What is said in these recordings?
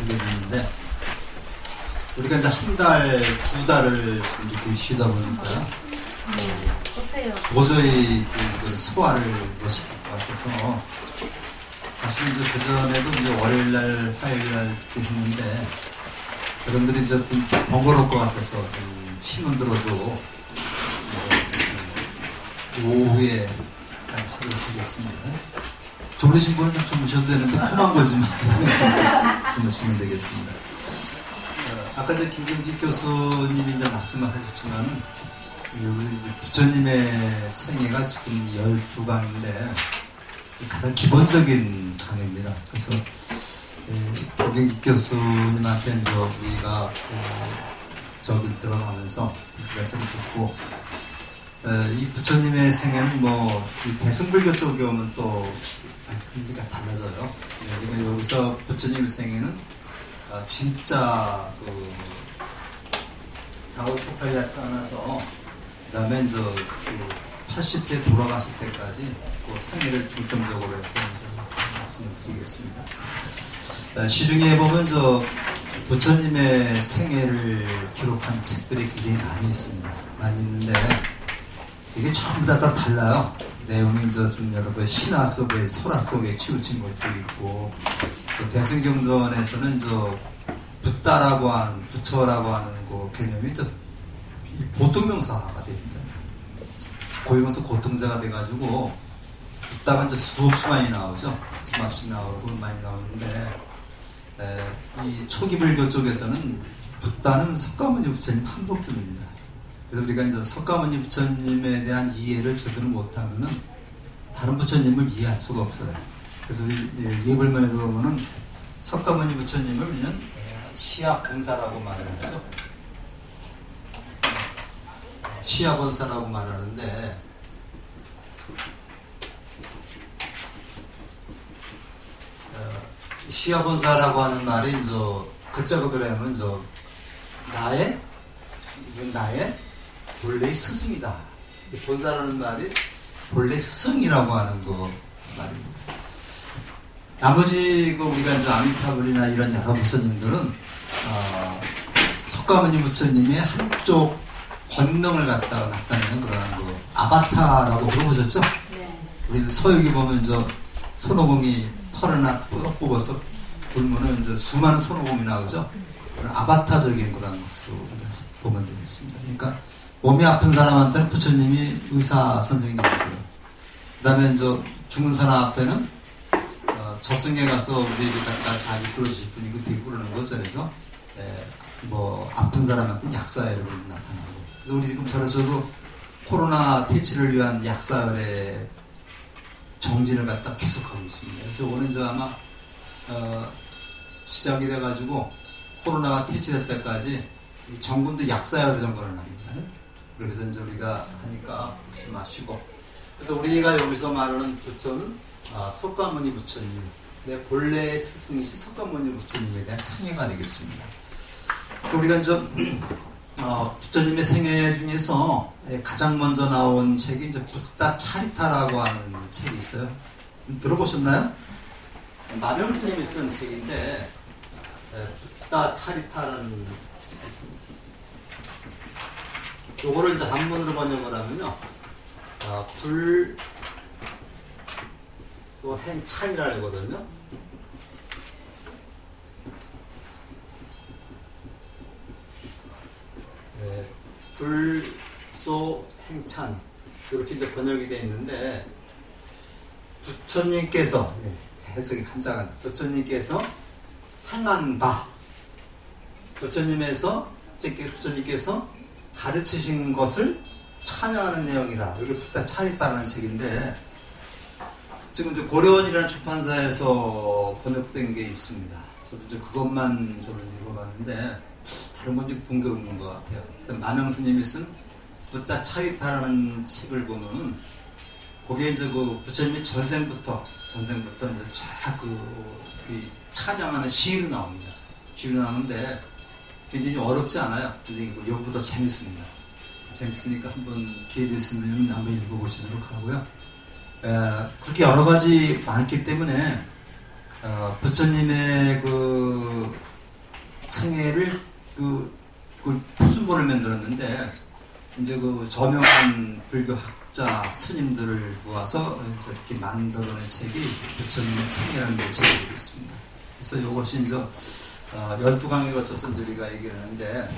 하게 됐는데, 우리가 이제 한 달, 두 달을 좀 이렇게 쉬다 보니까, 도저히 그 소화를 못 시킬 것 같아서, 사실 이제 그전에도 이제 월요일날, 화요일날 이렇게 했는데, 여러분들이 이제 좀 번거로울 것 같아서 좀 힘은 들어도, 오후에 하도록 하겠습니다. 졸리신 분은 좀 주무셔도 되는데 코만 걸지 말고 주무시면 되겠습니다. 아까 이제 김경직 교수님이 이제 말씀을 하셨지만 우리 부처님의 생애가 지금 12강인데 가장 기본적인 강의입니다. 그래서 김경직 교수님한테 이제 우리가 적을 들어가면서 말씀을 듣고 이 부처님의 생애는 뭐 대승불교 쪽에 오면 또 우리가 달라져요. 그러니까 여기서 부처님의 생애는 진짜 그 4월 18일에 태어나서 그다음에 이제 그 80세 돌아가실 때까지 그 생애를 중점적으로 해서 이제 말씀을 드리겠습니다. 시중에 보면 저 부처님의 생애를 기록한 책들이 굉장히 많이 있습니다. 많이 있는데 이게 전부 다 달라요. 내용이 이제 좀 여러분 신화 속에 설화 속에 치우친 것도 있고 또 대승경전에서는 저 붓다라고 하는 부처라고 하는 그 개념이 이제 보통명사가 됩니다. 고유명사 고통자가 돼가지고 붓다가 이제 수없이 많이 나오죠. 수없이 나오고 많이 나오는데 이 초기 불교 쪽에서는 붓다는 석가모니 부처님 한 분뿐입니다. 그래서 우리가 이제 석가모니 부처님에 대한 이해를 제대로 못하면은 다른 부처님을 이해할 수가 없어요. 그래서 우리 예불문에도 보면은 석가모니 부처님을 우리는 시아본사라고 말을 하죠. 시아본사라고 말하는데 시아본사라고 하는 말이 이제 그자가 그러면 나의 본래의 스승이다. 본사라는 말이 본래 스승이라고 하는 거 말입니다. 나머지 우리가 이제 아미타불이나 이런 여러 부처님들은 석가모니 부처님의 한쪽 권능을 갖다가 나타내는 그런 거 아바타라고 들어보셨죠? 네. 우리 서유기 보면 손오공이 털을 하나 뿌럭 뽑아서 불면은 이제 수많은 손오공이 나오죠. 그런 아바타적인 그런 것으로 보면 되겠습니다. 그러니까 몸이 아픈 사람한테는 부처님이 의사 선생님이고요. 그 다음에 죽은 사람 앞에는 저승에 가서 우리를 갖다 잘 이끌어주실 분이고 되게 부르는 거죠. 그래서 뭐 아픈 사람한테 약사회를 나타나고. 그래서 우리 지금 저래서도 코로나 퇴치를 위한 약사회의 정진을 갖다 계속하고 있습니다. 그래서 오늘 아마 시작이 돼가지고 코로나가 퇴치될 때까지 정군도 약사회로 정권을 합니다. 그래서 이제 우리가 하니까 그러지 마시고. 그래서 우리가 여기서 말하는 부처는 석가모니 부처님, 내 본래 스승이신 석가모니 부처님에 대한 생애가 되겠습니다. 우리가 이제 부처님의 생애 중에서 가장 먼저 나온 책이 이제 붓다 차리타라고 하는 책이 있어요. 들어보셨나요? 마명 스님이 쓴 책인데 붓다 차리타라는 책이 있습니다. 요거를 이제 한문으로 번역을 하면요, 불 또 행찬이라 하거든요. 불소 행찬 이렇게 이제 번역이 되어 있는데 부처님께서 해석이 한자가 부처님께서 행한 바 부처님께서 가르치신 것을 찬양하는 내용이다. 여기 붓다 차리타라는 책인데 지금 이제 고려원이라는 출판사에서 번역된 게 있습니다. 저도 이제 그것만 저는 읽어봤는데 다른 건 지금 본 게 없는 것 같아요. 그래서 마명 스님이 쓴 붓다 차리타라는 책을 보면은 거기에 이제 그 부처님이 전생부터 이제 쫙 찬양하는 시로 나옵니다. 시로 나오는데 굉장히 어렵지 않아요. 굉장히 여기보다 재밌습니다. 재밌으니까 한번 기회 되시면 한번 읽어보시도록 하고요. 그렇게 여러 가지 많기 때문에 부처님의 그 생애를 그 표준본을 만들었는데 이제 그 저명한 불교 학자 스님들을 모아서 이렇게 만들어낸 책이 부처님의 생애라는 책이 되고 있습니다. 그래서 이것이 이제 12강에 거쳐서 우리가 얘기를 하는데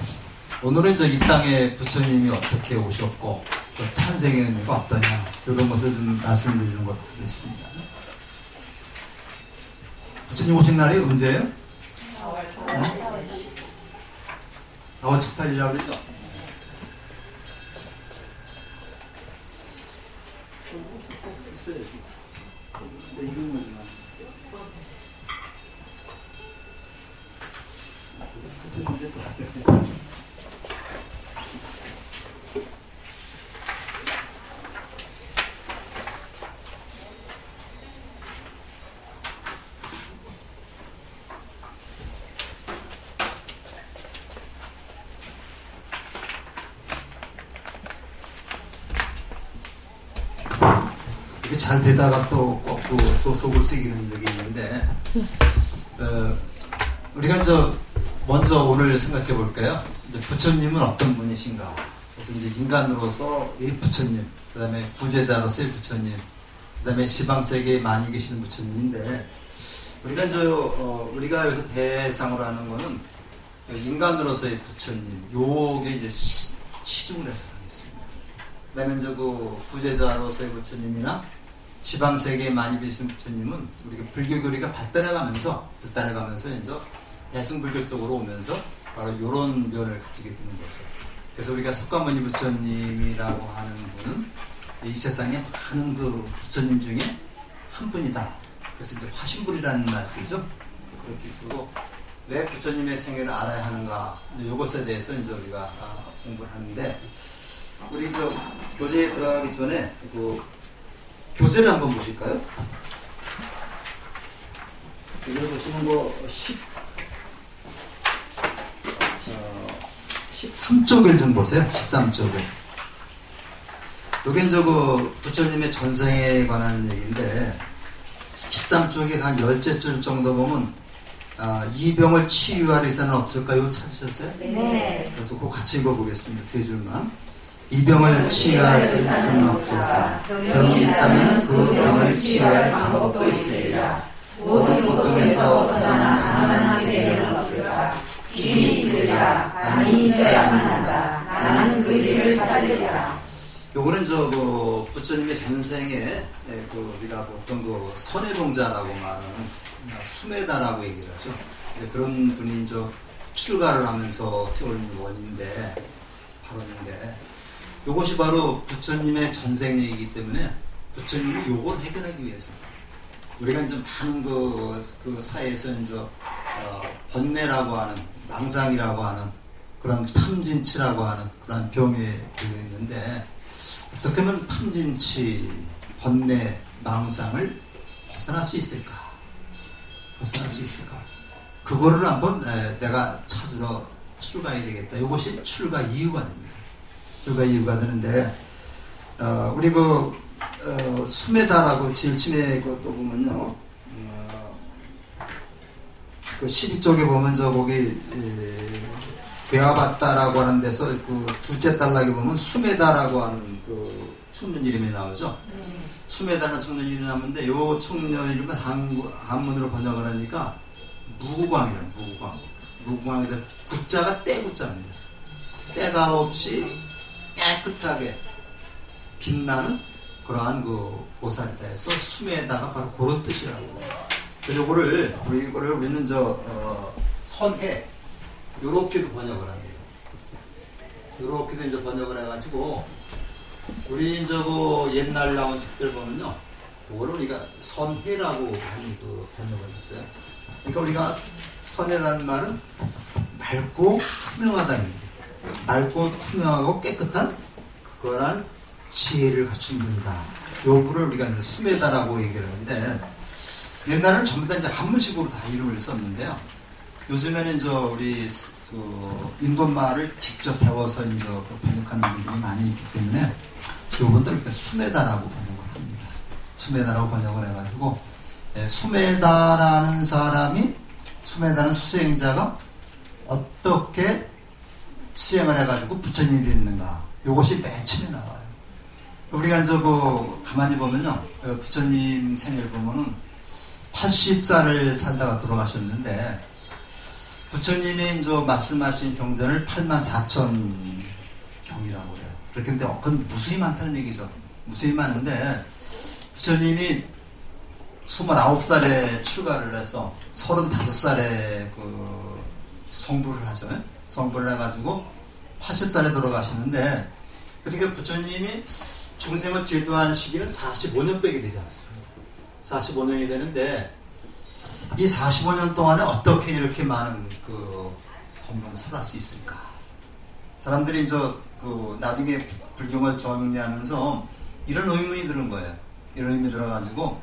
오늘은 이제 이 땅에 부처님이 어떻게 오셨고 그 탄생의 의미가 어떠냐 이런 것을 좀 말씀드리는 것 같습니다. 부처님 오신 날이 언제예요? 4월 18일이라고 그러죠? 이렇게 잘 되다가 또 꺾고 속을 새기는 적이 있는데 우리가 먼저 오늘 생각해 볼까요? 이제 부처님은 어떤 분이신가? 그래서 이제 인간으로서 이 부처님, 그 다음에 구제자로서의 부처님, 그 다음에 시방세계에 많이 계시는 부처님인데 우리가 우리가 여기서 대상으로 하는 거는 인간으로서의 부처님, 요게 이제 시중을 해서 하겠습니다. 그 다음에 이제 그 구제자로서의 부처님이나 지방세계에 많이 계시는 부처님은 우리가 불교교리가 발달해가면서 이제 대승불교 쪽으로 오면서 바로 이런 면을 가지게 되는 거죠. 그래서 우리가 석가모니 부처님이라고 하는 분은 이 세상에 많은 그 부처님 중에 한 분이다. 그래서 이제 화신불이라는 말 쓰죠. 그렇게 쓰고 왜 부처님의 생애를 알아야 하는가? 이것에 대해서 이제 우리가 공부를 하는데 우리 교재에 들어가기 전에 교재를 한번 보실까요? 여기 보시는 거 13쪽을 좀 보세요. 13쪽을. 여긴 부처님의 전생에 관한 얘기인데 13쪽에 한 10줄 정도 보면 이 병을 치유할 의사는 없을까요? 찾으셨어요? 네. 그래서 꼭 같이 읽어보겠습니다. 세 줄만. 이 병을 치유할 수는 없을까? 병이 있다면 그 병을 치유할 방법도 있으리라. 모든 고통에서 가장 가난한 세계는 없을까? 길이 있으리라. 아니 있어야만 한다. 나는 그 길을 찾으리라. 요거는 부처님의 전생에 우리가 보통 선해동자라고 말하는 수메다라고 얘기를 하죠. 그런 분이 출가를 하면서 세운 원인데 바로인데 이것이 바로 부처님의 전생이기 때문에 부처님이 요걸 해결하기 위해서 우리가 많은 그 사회에서 번뇌라고 하는 망상이라고 하는 그런 탐진치라고 하는 그런 병에 걸려 있는데 어떻게 하면 탐진치, 번뇌, 망상을 벗어날 수 있을까? 그거를 한번 내가 찾으러 출가해야 되겠다. 이것이 출가 이유가 됩니다. 출가 이유가 되는데 우리 수메다라고 제일 처음에 또 보면요. 그 12쪽에 보면 거기 배와봤다라고 하는 데서 그 둘째 단락에 보면 수메다라고 하는 그 청년 이름이 나오죠. 수메다라는 청년 이름이 나오는데 요 청년 이름은 한문으로 번역을 하니까 무구광이래요. 무구광에다 구자가 떼구자입니다. 때가 없이 깨끗하게 빛나는 그러한 보살이다 해서 수메다가 바로 그런 뜻이라고. 그래서 우리는 선해 요렇게도 번역을 합니다. 요렇게도 이제 번역을 해가지고 우리 옛날 나온 책들 보면요, 그거를 우리가 선해라고 많이 번역을 했어요. 그러니까 우리가 선해라는 말은 맑고 투명하다는 얘기예요. 맑고 투명하고 깨끗한 그거란 지혜를 갖춘 분이다. 요 분을 우리가 이제 수메다라고 얘기를 하는데 옛날에는 전부 다 이제 한문식으로 다 이름을 썼는데요. 요즘에는 우리 인도말을 직접 배워서 번역하는 분들이 많이 있기 때문에 요분들 이렇게 수메다라고 번역을 합니다. 수메다라고 번역을 해가지고 수메다라는 수행자가 어떻게 수행을 해가지고 부처님이 됐는가. 이것이 맨 처음에 나와요. 우리가 이제 가만히 보면요. 부처님 생애를 보면은 80살을 살다가 돌아가셨는데, 부처님이 이제 말씀하신 경전을 84,000 경이라고 해요. 그런데 그건 무수히 많다는 얘기죠. 무수히 많은데, 부처님이 29살에 출가를 해서 35살에 성불을 하죠. 성불을 해가지고 80살에 돌아가시는데, 그러니까 부처님이 중생을 제도한 시기는 45년밖에 되지 않습니다. 45년이 되는데, 이 45년 동안에 어떻게 이렇게 많은 법문을 설할 수 있을까? 사람들이 나중에 불경을 정리하면서 이런 의문이 드는 거예요. 이런 의문이 들어가지고,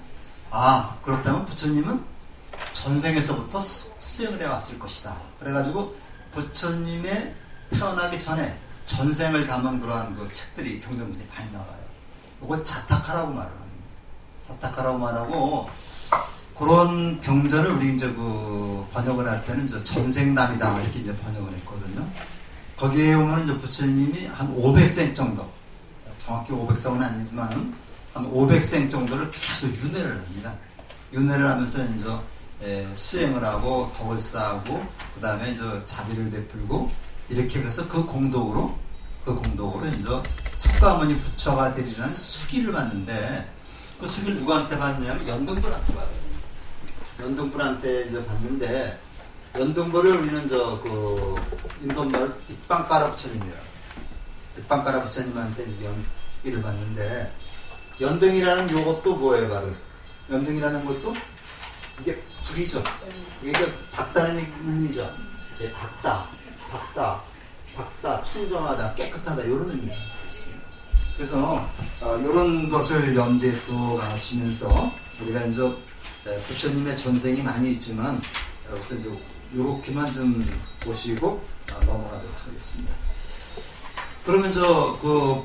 그렇다면 부처님은 전생에서부터 수행을 해왔을 것이다. 그래가지고 부처님의 태어나기 전에 전생을 담은 그러한 책들이, 경전들이 많이 나와요. 이거 자타카라고 말을 합니다. 자타카라고 말하고, 그런 경전을 우리 이제 번역을 할 때는 전생담이다 이렇게 이제 번역을 했거든요. 거기에 보면 이제 부처님이 한 500생 정도, 정확히 500생은 아니지만은 한 500생 정도를 계속 윤회를 합니다. 윤회를 하면서 이제 수행을 하고 덕을 쌓고 그 다음에 이제 자비를 베풀고 이렇게 해서 그 공덕으로 이제 석가모니 부처가 되리라는 수기를 받는데, 그 수기를 누구한테 받냐면 연등불한테 받아요. 연등불한테 이제 받는데, 연등불을 우리는 인도말 뒷방가라 부처님이라. 뒷방가라 부처님한테 연기를 받는데, 연등이라는 요것도 뭐예요, 바로? 연등이라는 것도 이게 불이죠. 이게 밝다는 의미죠. 이게 밝다, 청정하다, 깨끗하다, 이런 의미가 있습니다. 그래서, 이런 것을 염두에 또 가시면서, 우리가 이제 부처님의 전생이 많이 있지만, 여기서 이제 요렇게만 좀 보시고 넘어가도록 하겠습니다. 그러면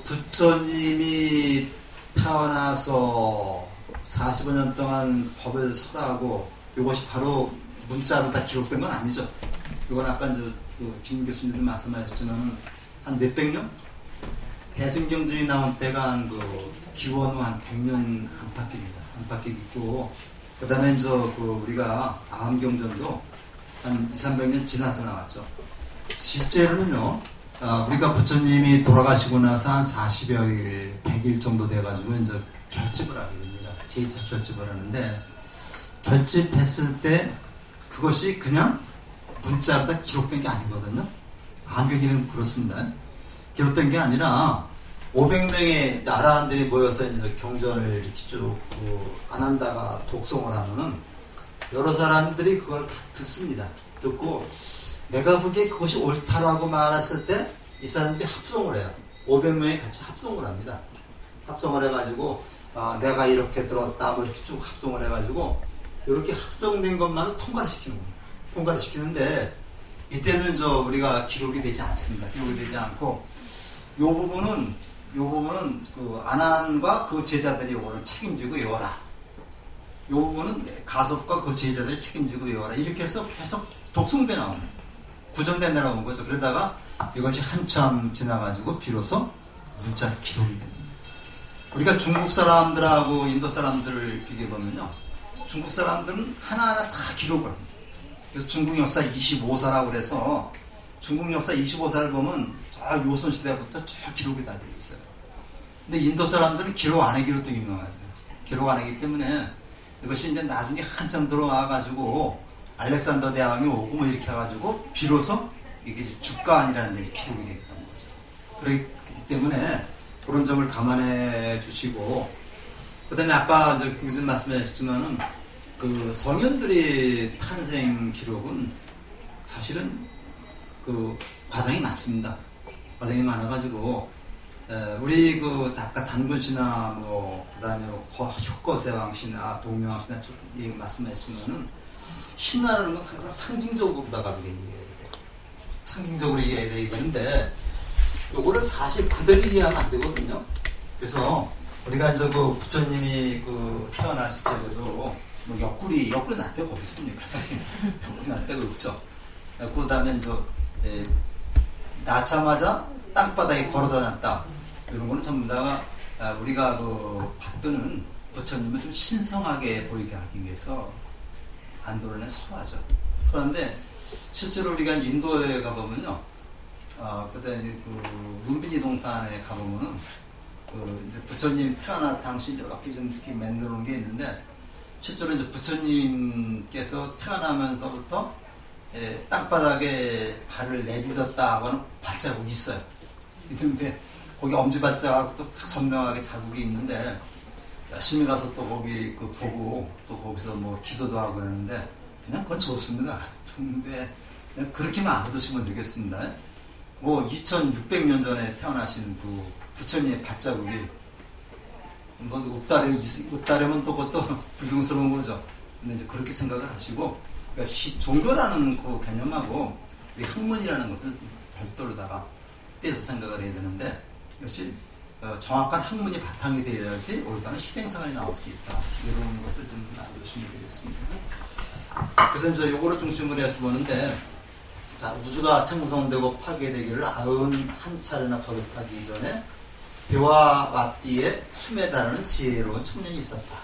부처님이 태어나서 45년 동안 법을 설하고, 이것이 바로 문자로 다 기록된 건 아니죠. 이건 아까 이제 김 교수님도 말씀하셨지만, 한 몇백 년? 대승경전이 나온 때가 기원 후 한 100년 안팎입니다. 안팎이 있고, 그 다음에 이제 우리가 암경전도 한 200~300년 지나서 나왔죠. 실제로는요, 우리가 부처님이 돌아가시고 나서 한 40여 일, 100일 정도 돼가지고 이제 결집을 하게 됩니다. 제2차 결집을 하는데, 결집했을 때 그것이 그냥 문자로 다 기록된 게 아니거든요. 암경기는 그렇습니다. 기록된 게 아니라 500명의 아라한들이 모여서 이제 경전을 이렇게 쭉 안 한다가 독송을 하면은 여러 사람들이 그걸 다 듣습니다. 듣고 내가 보기에 그것이 옳다라고 말했을 때 이 사람들이 합성을 해요. 500명이 같이 합성을 합니다. 합성을 해가지고 내가 이렇게 들었다 뭐 이렇게 쭉 합성을 해가지고 이렇게 합성된 것만을 통과를 시키는 거예요. 통과를 시키는데 이때는 우리가 기록이 되지 않습니다. 기록이 되지 않고 요 부분은 아난과 그 제자들이 요거를 책임지고 외워라. 요 부분은 가섭과 그 제자들이 책임지고 외워라. 이렇게 해서 계속 독송돼 나오는, 구전돼 나오는 거죠. 그러다가 이것이 한참 지나가지고 비로소 문자 기록이 됩니다. 우리가 중국 사람들하고 인도 사람들을 비교해보면요, 중국 사람들은 하나하나 다 기록을 합니다. 그래서 중국 역사 25사라고 그래서 중국 역사 25사를 보면 저 요선시대부터 쭉 기록이 다 되어 있어요. 근데 인도 사람들은 기록 안 하기로 또 유명하죠. 기록 안 하기 때문에 이것이 이제 나중에 한참 들어와가지고 알렉산더 대왕이 오고 뭐 이렇게 해가지고 비로소 이게 주가안이라는 데 기록이 되었던 거죠. 그렇기 때문에 그런 점을 감안해 주시고, 그 다음에 아까 무슨 말씀해 주셨지만은 그 성현들의 탄생 기록은 사실은 그 과정이 많습니다. 과정이 많아가지고 우리 아까 단군씨나 그다음에 효거세왕씨나 동명왕씨나 말씀하시면은 신화라는 건 항상 상징적으로 나가게 이해해야 돼요. 상징적으로 이해해야 되는데 요거를 사실 그대로 이해하면 안 되거든요. 그래서 우리가 이제 부처님이 태어나실 때도 옆구리 날 데가 어디 있습니까? 옆구리 날 데가 없죠. 그 다음에 낳자마자 땅바닥에 걸어다녔다. 이런 거는 전부 다가 우리가 받드는 부처님을 좀 신성하게 보이게 하기 위해서 안도론에 설하죠. 그런데 실제로 우리가 인도에 가보면요, 그때 룸비니 동산에 가보면은 이제 부처님 태어날 당시 여러 개 좀 이렇게 만들어 놓은 게 있는데, 실제로 이제 부처님께서 태어나면서부터 땅바닥에 발을 내딛었다고 하는 발자국이 있어요. 있는데 거기 엄지발자국 또 선명하게 자국이 있는데, 열심히 가서 또 거기 보고 또 거기서 뭐 기도도 하고 그러는데 그냥 그건 좋습니다. 근데 그냥 그렇게만 알아두시면 되겠습니다. 뭐 2600년 전에 태어나신 그 부처님의 발자국이 뭐 웃다려면 또 그것도 불경스러운 거죠. 근데 이제 그렇게 생각을 하시고, 그러니까 종교라는 그 개념하고 우리 학문이라는 것을 별도로다가 떼서 생각을 해야 되는데, 역시 정확한 학문이 바탕이 되어야지 올바른 실행생활이 나올 수 있다. 이런 것을 좀 알아두시면 되겠습니다. 그래서 이제 요거를 중심으로 해서 보는데, 자, 우주가 생성되고 파괴되기를 91차례나 거듭하기 이전에 배와 와띠의 힘에 달하는 지혜로운 청년이 있었다.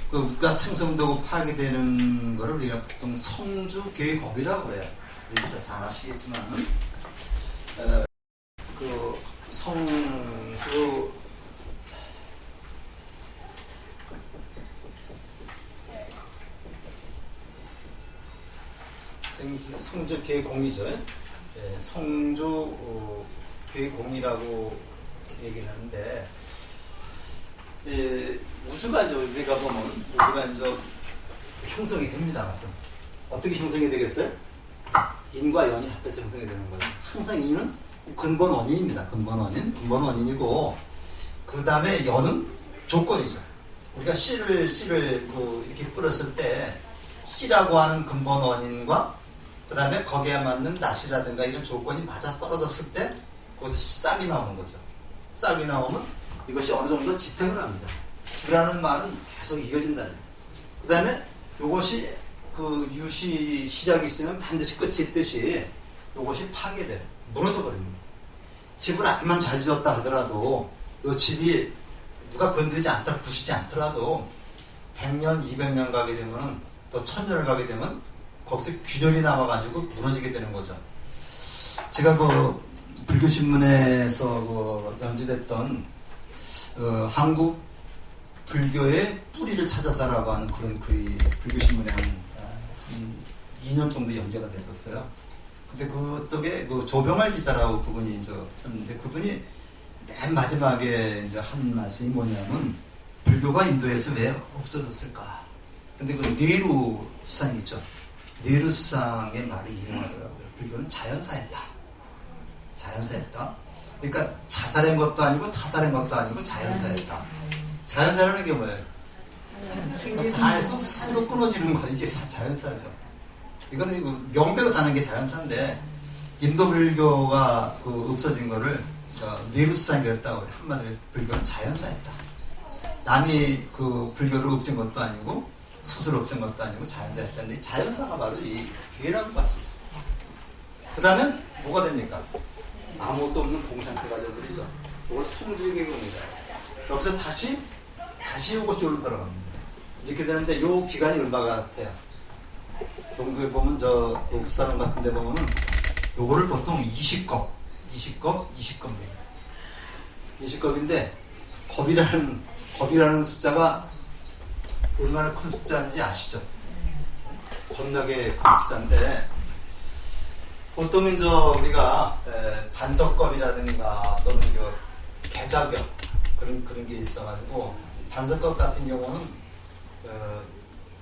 그 우주가 생성되고 파괴되는 거를 우리가 보통 성주계겁이라고 해요. 여기서 잘 아시겠지만, 그 성주 성주계공이죠. 성주계공이라고 얘기를 하는데, 우주가 이제 우리가 보면 우주가 이제 형성이 됩니다. 가서 어떻게 형성이 되겠어요? 인과 연이 합해서 형성이 되는 거예요. 항상 인은 근본 원인입니다. 근본 원인이고, 그 다음에 연은 조건이죠. 우리가 씨를 이렇게 뿌렸을 때 씨라고 하는 근본 원인과 그 다음에 거기에 맞는 낫이라든가 이런 조건이 맞아 떨어졌을 때 거기서 싹이 나오는 거죠. 싹이 나오면 이것이 어느 정도 지탱을 합니다. 주라는 말은 계속 이어진다는 거예요. 그 다음에 이것이 그 유시 시작이 있으면 반드시 끝이 있듯이 이것이 파괴돼요. 무너져 버립니다. 집을 암만 잘 지었다 하더라도 이 집이 누가 건드리지 않더라도 부시지 않더라도 100년, 200년 가게 되면 또 1000년을 가게 되면 거기서 균열이 남아가지고 무너지게 되는 거죠. 제가 그 불교신문에서 연재됐던 한국 불교의 뿌리를 찾아서라고 하는 그런 글이 불교신문에 한 2년 정도 연재가 됐었어요. 근데 그쪽에 그 조병할 기자라고 그분이 이제 썼는데, 그분이 맨 마지막에 이제 한 말씀이 뭐냐면, 불교가 인도에서 왜 없어졌을까? 근데 그 뇌루 수상이 있죠. 뇌루 수상의 말을 인용하더라고요. 불교는 자연사했다. 그러니까 자살한 것도 아니고 타살한 것도 아니고 자연사했다. 자연사라는 게 뭐예요? 다해서 스스로 끊어지는 거, 이게 자연사죠. 이거는 명대로 사는 게 자연사인데, 인도 불교가 없어진 거를 뇌루수상이 그랬다고 그래. 한마디로 해서 불교는 자연사였다. 남이 그 불교를 없앤 것도 아니고 스스로 없앤 것도 아니고 자연사였다는데, 자연사가 바로 이 괴라고 볼 수 있어요. 그 다음에 뭐가 됩니까? 아무것도 없는 공상태가 되어버리죠. 이걸 성주계공이다. 여기서 다시 이것이 여기로 들어갑니다. 이렇게 되는데 이 기간이 얼마가 같아요? 종교에 보면 uf사람 같은 데 보면은 요거를 보통 20겁 돼요. 20겁인데 겁이라는 숫자가 얼마나 큰 숫자인지 아시죠? 겁나게 큰 숫자인데, 보통 이제 우리가 반석겁이라든가 또는 계자겹 그런 게 있어가지고, 반석겁 같은 경우는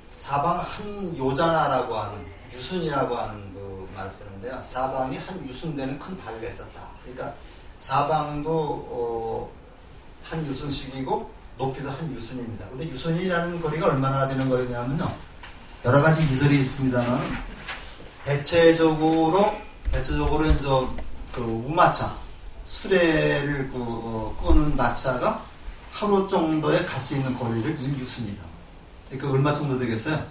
사방 한 요자나라고 하는 유순이라고 하는 그 말을 쓰는데요. 사방이 한 유순되는 큰 바위가 있었다. 그러니까 사방도 한 유순씩이고 높이도 한 유순입니다. 근데 유순이라는 거리가 얼마나 되는 거리냐면요, 여러 가지 기술이 있습니다만, 대체적으로 이제 그 우마차 수레를 끄는 마차가 하루 정도에 갈 수 있는 거리를 1유순이다. 그러니까 얼마 정도 되겠어요?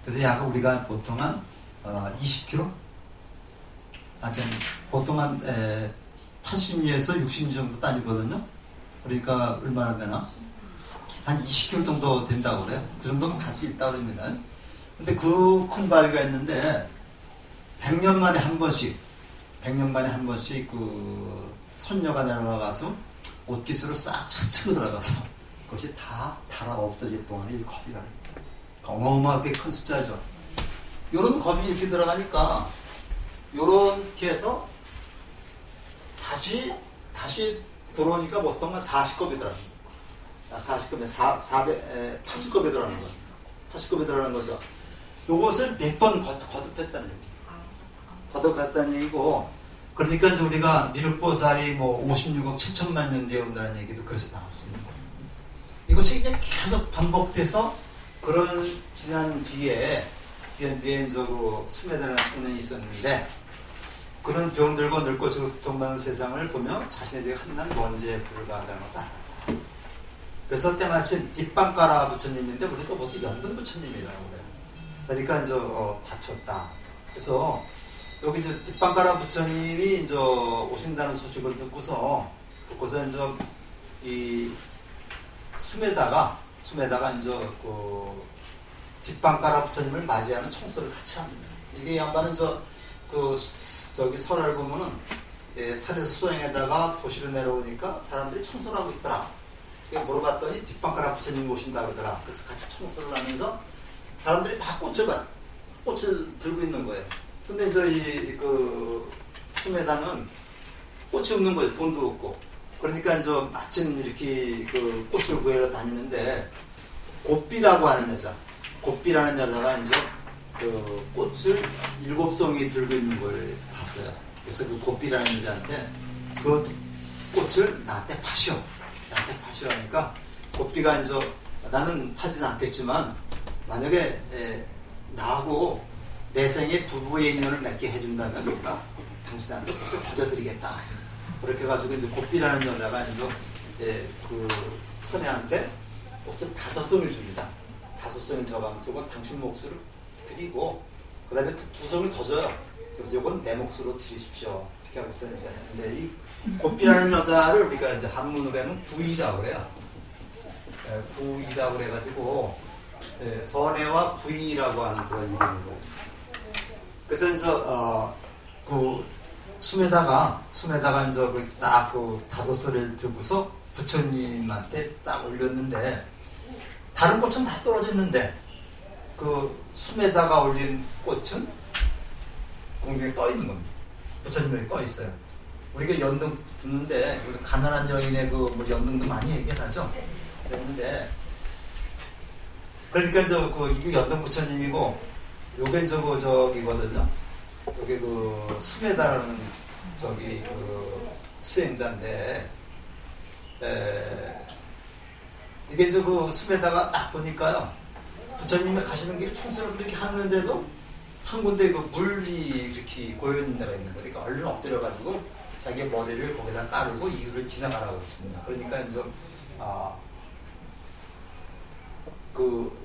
그래서 약 우리가 보통 한 20km? 보통 한 80리에서 60리 정도 따지거든요. 그러니까 얼마나 되나? 한 20km 정도 된다고 그래요. 그 정도면 갈 수 있다고 그럽니다. 근데 그 큰 바위가 있는데 100년 만에 한 번씩 그 선녀가 내려가서 옷깃으로 싹 치고 들어가서 그것이 다 달아 없어질 동안에 이 겁이라는 거예요. 어마어마하게 큰 숫자죠. 요런 겁이 이렇게 들어가니까 요렇게 해서 다시 들어오니까 보통 한 40겁이 들어갑니다. 40겁에 80겁에 들어가는 거예요. 80겁에 들어가는 거죠. 요것을 몇 번 거듭했다는 얘기예요. 거듭했다는 얘기고, 그러니까 이제 우리가 미륵보살이 뭐 56억 7천만 년 뒤에 온다는 얘기도 그래서 나왔습니다. 이것이 이제 계속 반복돼서 그런 지난 뒤에 이제 그 수메다라는 청년이 있었는데, 그런 병들고 늙고 고통받는 세상을 보며 자신의 죄가 한낱 먼지에 불을 가한다는 것을 알았다. 그래서 때마침 뒷방가라 부처님인데 우리가 모두 연등 부처님이라고 그래요. 그러니까 이제 바쳤다. 그래서 여기 이제 뒷방가라 부처님이 이제 오신다는 소식을 듣고서 이제 이 숨에다가 이제 그 뒷방가라 부처님을 맞이하는 청소를 같이 합니다. 이게 양반은 저기 설화를 보면은 산에서 수행에다가 도시로 내려오니까 사람들이 청소를 하고 있더라. 물어봤더니 뒷방가라 부처님 오신다 그러더라. 그래서 같이 청소를 하면서 사람들이 다 꽃을 들고 있는 거예요. 근데 이제 그 수메다는 꽃이 없는 거예요. 돈도 없고. 그러니까 이제 마침 이렇게 그 꽃을 구하러 다니는데 곱비라고 하는 곱비라는 여자가 이제 그 꽃을 7송이 들고 있는 걸 봤어요. 그래서 그 곱비라는 여자한테 그 꽃을 나한테 파시오 하니까 곱비가 이제 나는 파지는 않겠지만 만약에 나하고 내 생에 부부의 인연을 맺게 해준다면 내가 당신한테 꽃을 거저드리겠다. 그렇게 해가지고 이제 곱비라는 여자가 이제 그 선애한테 꽃을 5송을 줍니다. 5송을 줘가면서 당신 몫을 드리고 그 다음에 또 2송을 더 줘요. 그래서 이건 내 몫으로 드리십시오. 이렇게 하고 있었는데 근데 이 곱비라는 여자를 우리가 이제 한문으로 하면 구이라고 그래요. 구이라고 그래가지고 선애와 구이라고 하는 그런 이름이고. 그래서 이제 그 숨에다가 이제 딱그 5소리를 듣고서 부처님한테 딱 올렸는데 다른 꽃은 다 떨어졌는데 그 숨에다가 올린 꽃은 공중에 떠 있는 겁니다. 부처님이 떠 있어요. 우리가 연등 듣는데 가난한 여인의 그 연등도 많이 얘기하죠. 그런데 그러니까 이게 연등 부처님이고 요게 저기거든요. 요게 그 수메다라는 그 수행자인데 이게 그 수메다가 딱 보니까요. 부처님이 가시는 길에 청소를 그렇게 하는데도 한 군데 그 물이 이렇게 고여있는 데가 있는 거예요. 그러니까 얼른 엎드려가지고 자기의 머리를 거기다 깔고 이유를 지나가라고 했습니다. 그러니까 이제 그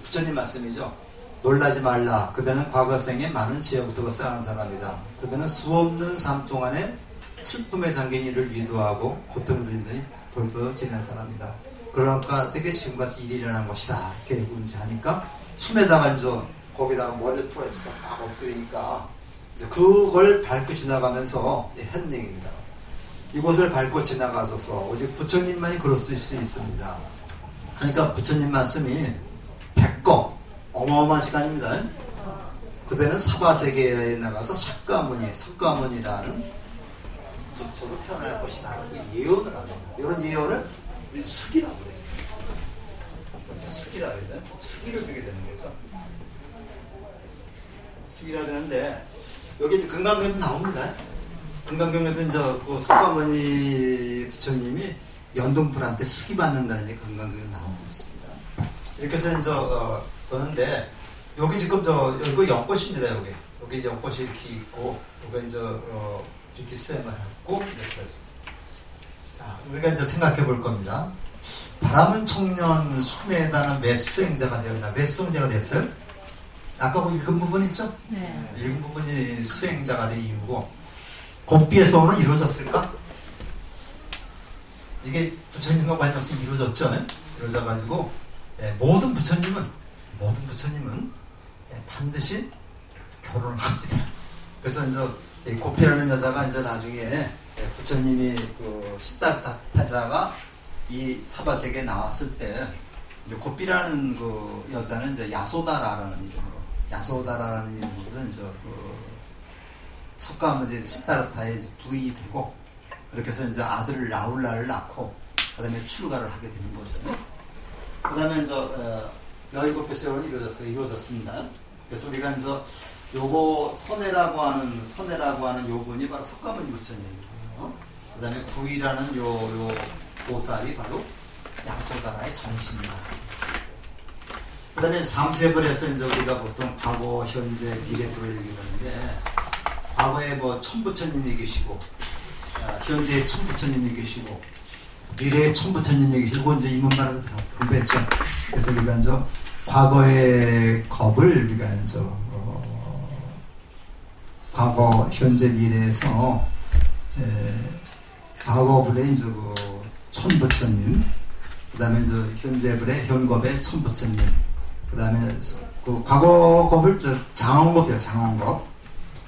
부처님 말씀이죠. 놀라지 말라. 그대는 과거생에 많은 지혜부터 쌓은 사람이다. 그대는 수없는 삶 동안에 슬픔에 잠긴 이를 위로하고 고통을 빌더니 돌보여 지낸 사람이다. 그러니까 되게 지금같이 일이 일어난 것이다. 이렇게 문제하니까 숨에다가 이제 거기다가 머리를 풀어서 막 엎드리니까 이제 그걸 밟고 지나가면서 하는 얘기입니다. 이곳을 밟고 지나가소서. 오직 부처님만이 그럴 수 있습니다. 그러니까 부처님 말씀이 100거 어마어마한 시간입니다. 그대는 사바세계에 나가서 석가모니라는 부처로 태어날 것이다. 예언을 합니다. 이런 예언을 우리 숙이라고 그래요. 숙이라고 해서 숙이를 주게 되는 거죠. 숙이라 되는데 여기 이제 금강경에도 나옵니다. 금강경에도 이제 그 석가모니 부처님이 연등불한테 숙이 받는다는 얘기 금강경에 나오고 있습니다. 이렇게 해서 이제 보는데 여기 지금 여기 연꽃입니다. 여기 이제 연꽃이 이렇게 있고 여기 이제 이렇게 수행을 하고 이제 그렇습니다. 자, 우리가 이제 생각해 볼 겁니다. 바람은 청년 수메다는 몇 수행자가 되었나? 몇 수행자가 됐어요? 아까 그 읽은 부분 있죠? 네. 읽은 부분이 수행자가 된 이유고 곱비에서는 이루어졌을까? 이게 부처님과 관련해서 이루어졌죠? 이루어져가지고 모든 부처님은 반드시 결혼을 합니다. 그래서 이제 곱비라는 여자가 이제 나중에 부처님이 그 시달타자가 이 사바세계에 나왔을 때 이제 곱비라는 그 여자는 이제 야소다라는 이름으로 이제 그 석가모니 시달타의 부인이 되고 그렇게 해서 이제 아들을 라울라를 낳고 그다음에 출가를 하게 되는 거죠. 그다음에 이제 여의곱비 세월이 이루어졌습니다. 그래서 우리가 이제 요거 선해라고 하는 요 분이 바로 석가모니 부처님이고요. 그다음에 구이라는 요 보살이 바로 야소다라의 전신이다. 그다음에 삼세벌에서 이제 우리가 보통 과거, 현재, 미래를 얘기하는데 과거에 뭐 천부처님이 계시고 현재에 천부처님이 계시고 미래에 천부처님이 계시고 이제 이문만에서 공부했죠. 그래서 우리가 이제 과거의 겁을 우리가 이제 과거, 현재, 미래에서 과거 불에 이제 그 천부처님, 그 다음에 이제 현재 불에 현겁의 천부처님, 그 다음에 그 과거 겁을 장원겁이요,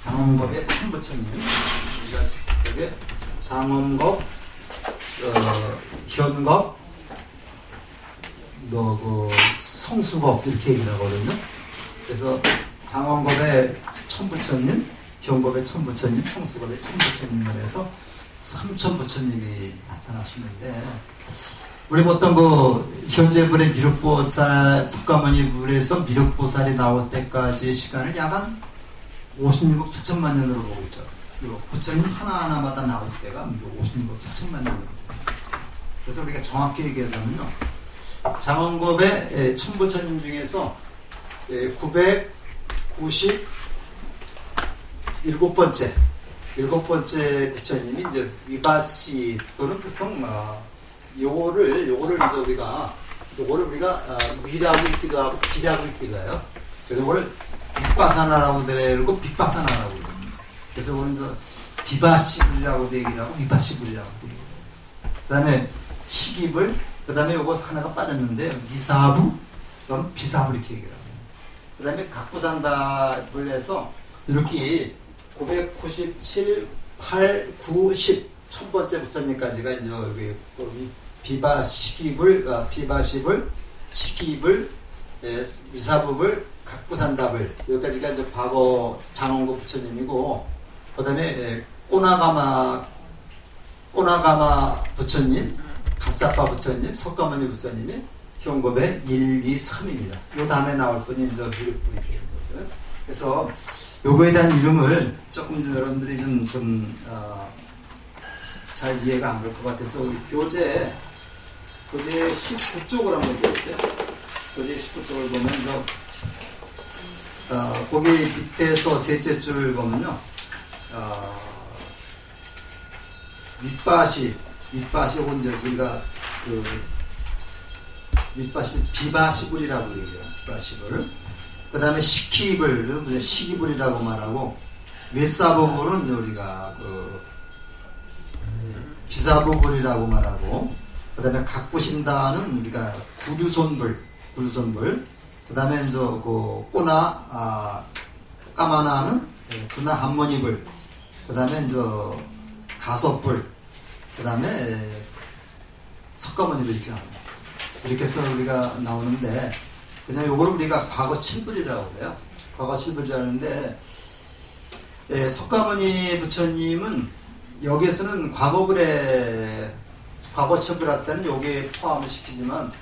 장원겁의 천부처님, 그러니까 장원겁, 현겁, 그 성수겁 이렇게 얘기를 하거든요. 그래서 장원겁의 천부처님, 현겁의 천부처님, 성수겁의 천부처님을 해서 삼천부처님이 나타나시는데 우리 보통 그 현재불의 미륵보살 석가모니 불에서 미륵보살이 나올 때까지의 시간을 약 한 56억 7천만 년으로 보고 있죠. 그리고 부처님 하나하나마다 나올 때가 56억 7천만 년으로. 그래서 우리가 정확히 얘기하자면요, 장원겁의 천부처님 중에서 997번째 부처님이 이제 위바시 또는 보통 요거를 이제 우리가 위라고 읽기도 하고 비라고 읽기도 해요. 그래서 이거를 윗바사나라고 그러고 빗바사나라고 그래요. 그래서 이거는 이제 비바시불이라고도 얘기를 하고 위바시불이라고도 얘기를 해요. 그다음에 식입을, 그다음에 요거 하나가 빠졌는데 미사부 또는 비사부 이렇게 얘기를 합니다. 그다음에 각부산답을 해서 이렇게 997, 8, 9, 10 천번째 부처님까지가 이제 여기 비바식입을, 식입을, 위사부를, 각부산답을 여기까지가 이제 과거 장원급 부처님이고, 그다음에 꼬나가마 부처님, 갓사파 부처님, 석가모니 부처님이 현겁의 1, 2, 3입니다. 요 다음에 나올 분이 이제 미륵분이 되는 거죠. 그래서 요거에 대한 이름을 조금 좀 여러분들이 잘 이해가 안 될 것 같아서 우리 교재 19쪽을 한번 볼게요. 교재 19쪽을 보면 거기 밑에서 셋째 줄 보면요, 밑바시 혼자 우리가 밑바시 비바시불이라고 얘기해요. 비바시불. 그 다음에 식기불은 식이불이라고 말하고, 윗사부불은 우리가 비사부불이라고 말하고, 그 다음에 각부신다는 우리가 구류손불. 그 다음에 이제 까마나는 구나 한모니불. 그 다음에 이제 가섭불. 그 다음에 석가모니불 이렇게 나옵니다. 이렇게 해서 우리가 나오는데, 그냥 요거를 우리가 과거 칠불이라고 해요. 과거 칠불이라는데, 석가모니 부처님은 여기에서는 과거 칠불할 때는 여기에 포함을 시키지만,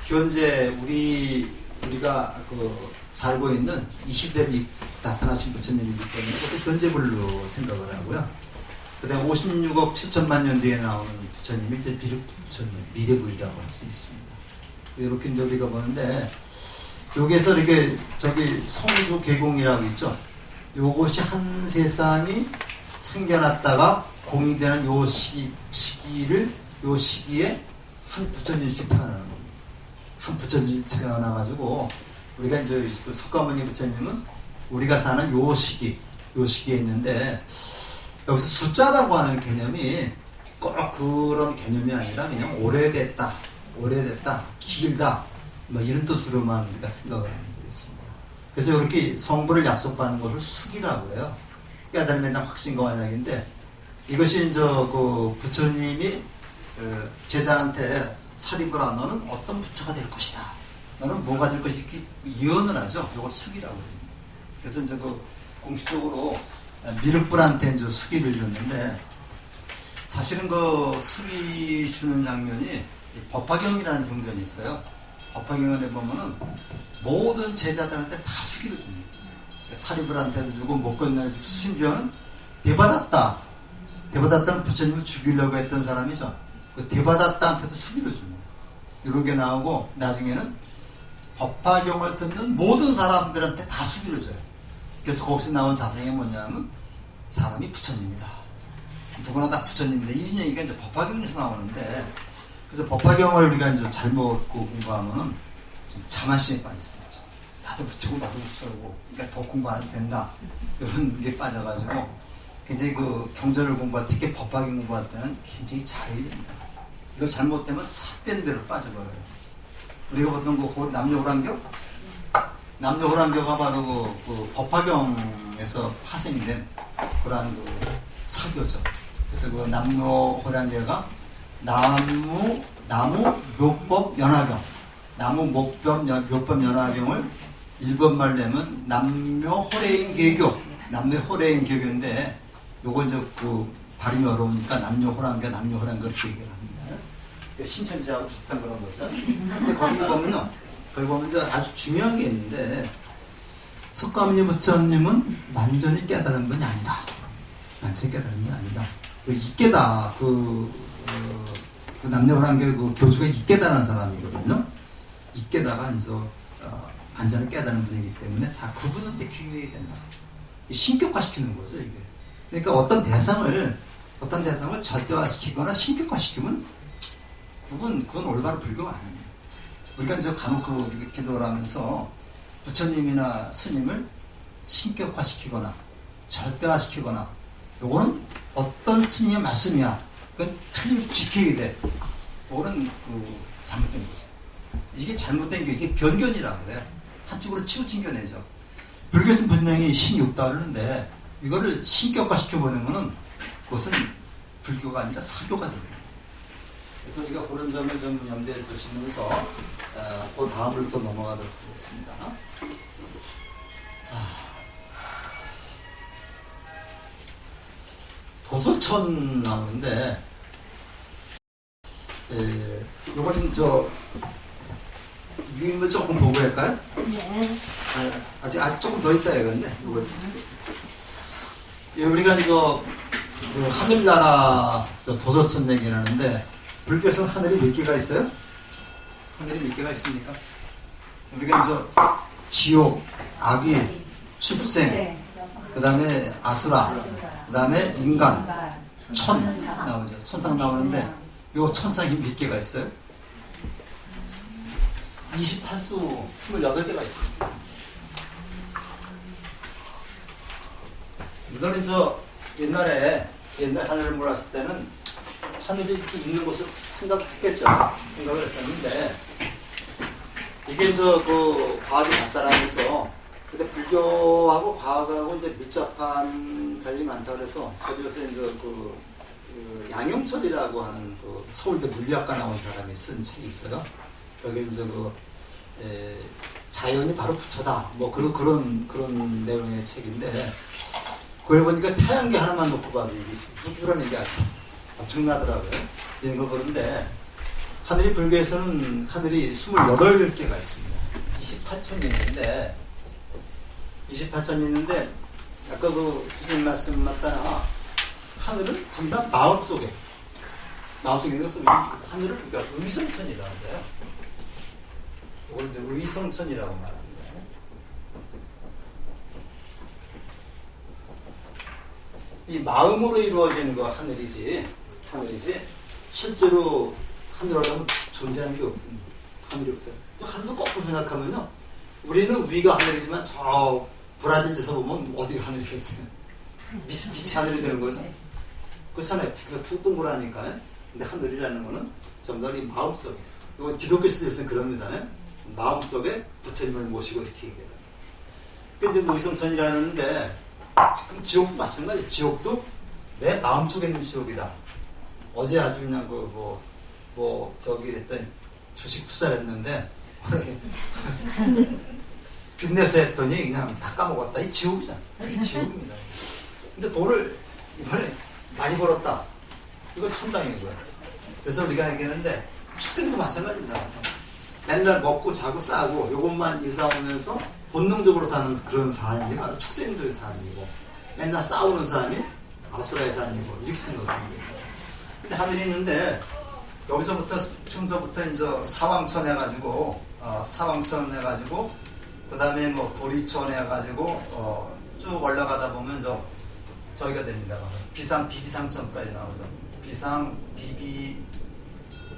현재 우리가 살고 있는 이 시대에 나타나신 부처님이기 때문에 그것도 현재불로 생각을 하고요. 그 다음에 56억 7천만 년 뒤에 나오는 부처님이 이제 미륵부처님, 미래불이라고 할 수 있습니다. 이렇게 이제 우리가 보는데, 여기에서 이렇게 성주 계공이라고 있죠. 요것이 한 세상이 생겨났다가 공이되는 요 시기에 한 부처님씩 태어나는 겁니다. 한 부처님 태어나가지고 우리가 이제 그 석가모니 부처님은 우리가 사는 요 시기에 있는데 여기서 숫자라고 하는 개념이 꼭 그런 개념이 아니라 그냥 오래됐다, 길다 뭐 이런 뜻으로만 우리가 생각을 하는 거겠습니다. 그래서 이렇게 성불을 약속받는 것을 숙이라고 해요. 깨달음에 대한 확신과 완약인데 이것이 이제 그 부처님이 제자한테 사리불아 너는 어떤 부처가 될 것이다. 너는 뭐가 될 것이다. 이렇게 예언을 하죠. 이걸 숙이라고 해요. 그래서 이제 그 공식적으로 미륵불한테 이제 수기를 줬는데 사실은 그 수기 주는 장면이 법화경이라는 경전이 있어요. 법화경에 보면은 모든 제자들한테 다 수기를 줍니다. 사리불한테도 주고 목건날에서 심지어는 대받았다는 부처님을 죽이려고 했던 사람이죠. 그 대받았다한테도 수기를 줍니다. 이렇게 나오고 나중에는 법화경을 듣는 모든 사람들한테 다 수기를 줘요. 그래서 거기서 나온 사상이 뭐냐면 사람이 부처님이다. 누구나 다 부처님이다. 이런 얘기가 이제 법화경에서 나오는데 그래서 법화경을 우리가 이제 잘못 공부하면은 좀 자만심에 빠질 수 있죠. 나도 부처고 그러니까 더 공부 안 해도 된다. 이런 게 빠져가지고 굉장히 그 경전을 공부할 때 특히 법화경 공부할 때는 굉장히 잘해야 됩니다. 이거 잘못되면 삿된 대로 빠져버려요. 우리가 보통 그 남녀호랑교가 바로 그 법화경에서 파생된 그러한 그 사교죠. 그래서 그 남녀호랑교가 나무 묘법 연화경, 나무 묘법 연화경을 일본말 내면 남묘호래인계교인데 요거 이제 그 발음이 어려우니까 남녀호랑교 이렇게 얘기를 합니다. 신천지하고 비슷한 그런 거죠. 근데 거기 보면 이제 아주 중요한 게 있는데 석가모니 부처님은 완전히 깨달은 분이 아니다. 완전히 깨달은 분이 아니다. 그 이깨다 그 남녀호랑교 그 교주가 이깨다라는 사람이거든요. 이깨다가 이제 완전히 깨달은 분이기 때문에 자 그분한테 귀해야 된다. 신격화시키는 거죠 이게. 그러니까 어떤 대상을 절대화시키거나 신격화시키면 그건 올바른 불교가 아닙니다. 우리가 이제 간혹 이렇게 기도를 하면서 부처님이나 스님을 신격화시키거나 절대화시키거나 요거는 어떤 스님의 말씀이야. 그건 틀림없이 지켜야 돼. 요거는 잘못된 거죠. 이게 잘못된 게 이게 변견이라고 그래요. 한쪽으로 치우친 견해죠. 불교에서는 분명히 신이 없다 그러는데 이거를 신격화시켜버리면은 그것은 불교가 아니라 사교가 됩니다. 그래서 우리가 그런 점을 좀 염두에 두시면서 그 다음으로 또 넘어가도록 하겠습니다. 자, 도서천 나오는데 요거 좀 유인물 조금 보고 할까요? 네. 아직 조금 더 있다 이건데 요거. 우리가 이제 그 하늘나라 도서천 얘기를 하는데 불교에서는 하늘이 몇 개가 있어요? 하늘이 몇 개가 있습니까? 우리가 이제 지옥, 악귀, 축생, 그 다음에 아수라, 그 다음에 인간, 천 나오죠. 천상 나오는데 요 천상이 몇 개가 있어요? 28수 28개가 있습니다. 이거는 옛날 하늘을 몰았을 때는 하늘이 이렇게 있는 것을 생각했겠죠. 생각을 했었는데 이게 이제 그 과학이 발달하면서 근데 불교하고 과학하고 이제 밀접한 관련이 많다 그래서 저기서 이제 그 양용철이라고 하는 그 서울대 물리학과 나온 사람이 쓴 책이 있어요. 여기 이제 자연이 바로 부처다. 뭐 그런 내용의 책인데 그걸 보니까 태양계 하나만 놓고 봐도 이게 우주라는 게 아주 엄청나더라고요. 이런 거 보는데 하늘이 불교에서는 하늘이 28개가 있습니다. 28천이 있는데 아까 그 주님 말씀 맞다나 하늘은 전부 다 마음속에 있는 것은 하늘을 그러니까 의성천이라고 해요. 이걸 이제 의성천이라고 말합니다. 이 마음으로 이루어지는 거 하늘이지 실제로 하늘하고는 존재하는 게 없습니다. 하늘이 없어요. 하늘도 거꾸로 생각하면요 우리는 위가 하늘이지만 저 브라질에서 보면 어디가 하늘이겠어요? 밑이 하늘이 되는 거죠. 그렇잖아요. 그래서 동그라니까요. 근데 하늘이라는 거는 전부 다 이 마음속에, 이건 기독교 시대에서는 그럽니다. 마음속에 부처님을 모시고 이렇게 얘기해요. 그래서 이제 무의성천이라는데, 지금 지옥도 마찬가지예요. 지옥도 내 마음속에 있는 지옥이다. 어제 아주 그냥 저기 했더니 주식 투자를 했는데 빚내서 했더니 그냥 다 까먹었다. 이 지옥이잖아. 이 지옥입니다. 근데 돈을 이번에 많이 벌었다. 이거 천당인 거야. 그래서 우리가 얘기하는데 축생도 마찬가지입니다. 맨날 먹고 자고 싸고 이것만 이사오면서 본능적으로 사는 그런 삶이 바로 축생적인 삶이고, 맨날 싸우는 사람이 아수라의 삶이고, 이렇게 생각하는 거예요. 근데 하늘이 있는데 여기서부터 춤서부터 이제 사왕천 해가지고 그 다음에 뭐 도리천 해가지고 쭉 올라가다 보면 저기가 됩니다. 비비상천까지 나오죠.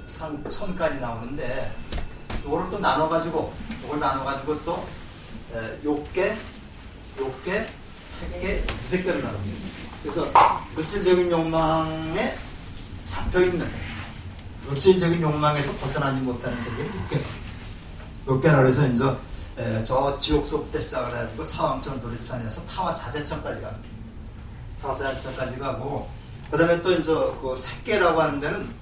비비상천까지 나오는데 이걸 또 나눠가지고 또 욕계, 색계, 무색계로 나눕니다. 그래서 물질적인 욕망에 잡혀있는, 물질적인 욕망에서 벗어나지 못하는 세계를 욕계라 그래서 이제 저 지옥소부터 시작을 해가지고 사왕천, 도리천에서 타와자재천까지 갑니다. 타와자재천까지 가고, 그 다음에 또 이제 그 색계라고 하는 데는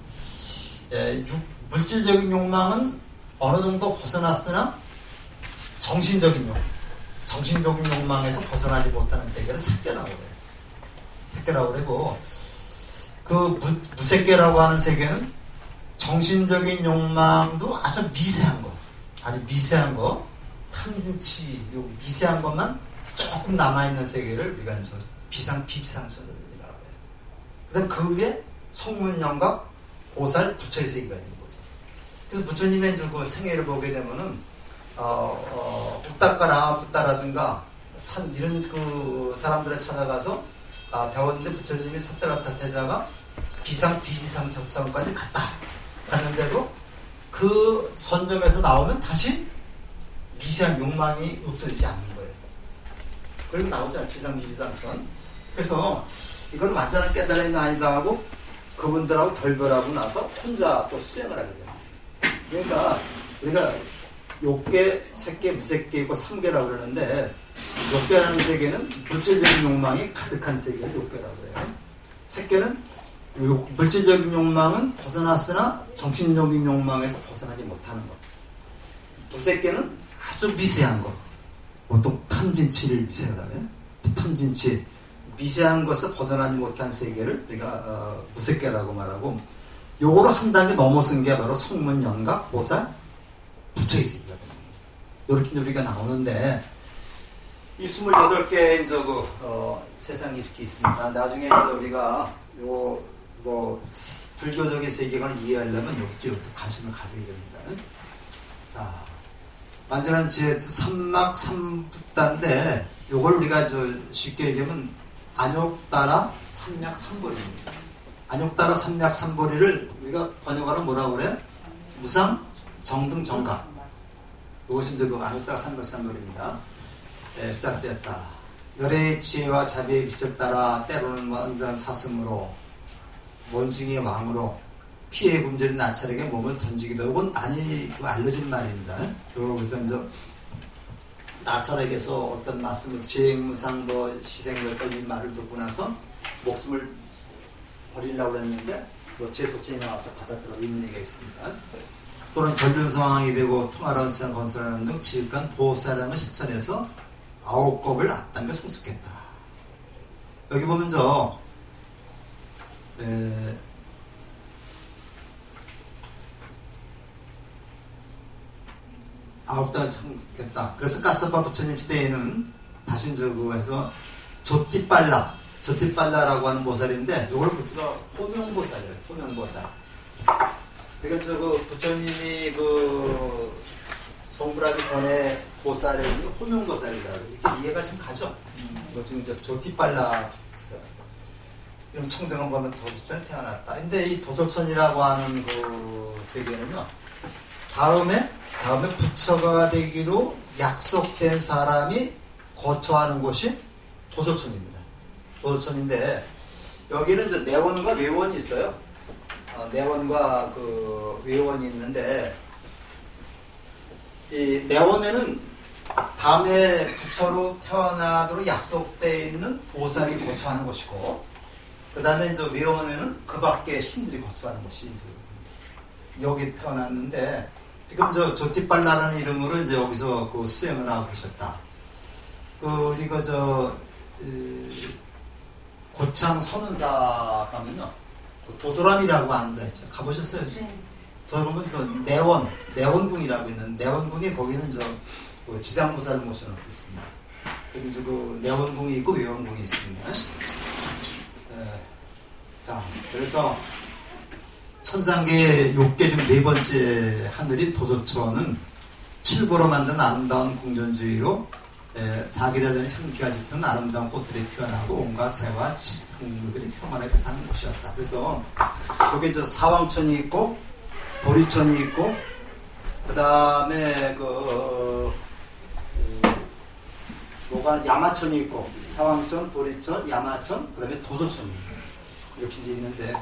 물질적인 욕망은 어느 정도 벗어났으나 정신적인 욕망에서 벗어나지 못하는 세계를 색계라고 해요. 색계라고 그러고, 그 무색계라고 하는 세계는 정신적인 욕망도 아주 미세한 거, 탐진치, 요 미세한 것만 조금 남아있는 세계를 우리가 이제 비비상천이라고 해요. 그 다음 그 위에 성문영각, 보살, 부처의 세계가 있는 거죠. 그래서 부처님의 이제 그 생애를 보게 되면은, 우따까라, 부따라든가, 이런 그 사람들을 찾아가서 배웠는데 부처님이 섭다라타 태자가 비비상천까지 갔는데도 그 선정에서 나오면 다시 미세한 욕망이 없어지지 않는 거예요. 그리고 나오잖아요. 비비상천. 그래서 이건 완전한 깨달음이 아니다 하고 그분들하고 결별하고 나서 혼자 또 수행을 하게 돼요. 그러니까 우리가 욕계, 색계, 무색계 있고 삼계라고 그러는데, 욕계라는 세계는 물질적인 욕망이 가득한 세계를 욕계라고 해요. 색계는 물질적인 욕망은 벗어났으나 정신적인 욕망에서 벗어나지 못하는 것. 무색계는 아주 미세한 것. 보통 탐진치를 미세하다고 해요. 탐진치, 미세한 것을 벗어나지 못한 세계를 우리가 무색계라고 말하고, 요거를 한 단계 넘어선 게 바로 성문, 영각, 보살, 부처의 세계가 됩니다. 이렇게 우리가 나오는데, 이 28개의 이제 세상이 이렇게 있습니다. 나중에 이제 우리가 불교적인 세계관을 이해하려면 여기부터 관심을 가지게 됩니다. 자, 완전한 지혜 삼막 삼붓다인데, 요걸 우리가 쉽게 얘기하면 안욕따라 삼약 삼보리입니다. 안욕따라 삼약 삼보리를 우리가 번역하면 뭐라고 그래요? 무상, 정등, 정각. 이것이 이제 그 안욕따라 삼약 삼보리입니다. 짝되었다. 열의 지혜와 자비의 빛을 따라 때로는 완전한 사슴으로, 원숭이의 왕으로, 피해 굶주린 나찰에게 몸을 던지기도 하고, 이건 많이 알려진 말입니다. 그래서 이제 나찰에게서 어떤 말씀을 재행무상 시생걸 이 말을 듣고 나서 목숨을 버리려고 했는데 제소천이 나와서 받아들여 있는 얘기가 있습니다. 또는 전륜 상황이 되고 통화로운 세상 건설하는 등 지극한 보호사랑을 실천해서 9겁을 앞당겨 성숙했다. 여기 보면 아홉 달 성숙했다. 그래서 까스파 부처님 시대에는 다시 그해서 조띠빨라라고 하는 보살인데, 이걸 부처가 호명보살이에요. 호명보살. 그러니까 부처님이 성불하기 전에 보살의 호명보살이다. 이렇게 이해가 지금 가죠. 지금 조띠빨라 이런 청정한 보면 도솔천에 태어났다. 근데 이 도솔천이라고 하는 그 세계는요, 다음에 부처가 되기로 약속된 사람이 거처하는 곳이 도서촌입니다. 도서촌인데 여기는 이제 내원과 외원이 있어요. 내원과 그 외원이 있는데 이 내원에는 다음에 부처로 태어나도록 약속되어 있는 보살이 거처하는 곳이고, 그 다음에 이제 외원에는 그 밖에 신들이 거처하는 곳이 이제 여기 태어났는데, 지금 저 조티빨라라는 이름으로 이제 여기서 그 수행을 하고 계셨다. 이거 고창 선운사 가면요, 그 도소람이라고 하는데 가보셨어요? 네. 저 보면 그 내원궁이라고 있는 내원궁에 거기는 그 지장보살을 모셔놓고 있습니다. 그래서 그 내원궁이 있고 외원궁이 있습니다. 자, 그래서 천상계 욕계 중 네 번째 하늘인 도서천은 칠고로 만든 아름다운 궁전주의로 사계절의 향기가 짙은 아름다운 꽃들이 피어나고 온갖 새와 식물들이 평안하게 사는 곳이었다. 그래서 여기 이제 사왕천이 있고 도리천이 있고, 그 다음에 뭐가 야마천이 있고, 사왕천, 도리천, 야마천, 그 다음에 도서천이 이렇게 이제 있는데,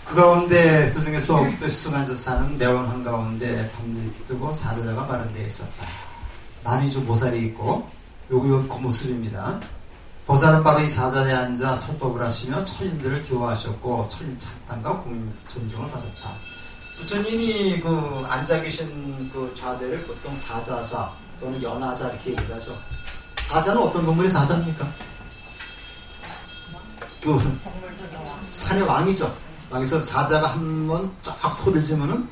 그 가운데 그 중에서 기도 수승한에서 사는 내원 한가운데 밤일이 뜨고 사자자가 마른 데에 있었다. 난이주 보살이 있고, 여기 그 모습입니다. 보살은 바로 이 사자리에 앉아 설법을 하시며 처인들을 교화하셨고 처인 찬탄과 존중을 받았다. 부처님이 그 앉아 계신 그 좌대를 보통 사자자 또는 연하자 이렇게 얘기를 하죠. 사자는 어떤 동물이 사자입니까? 그 산의 왕이죠. 왕에서 사자가 한 번 쫙 소리를 지면은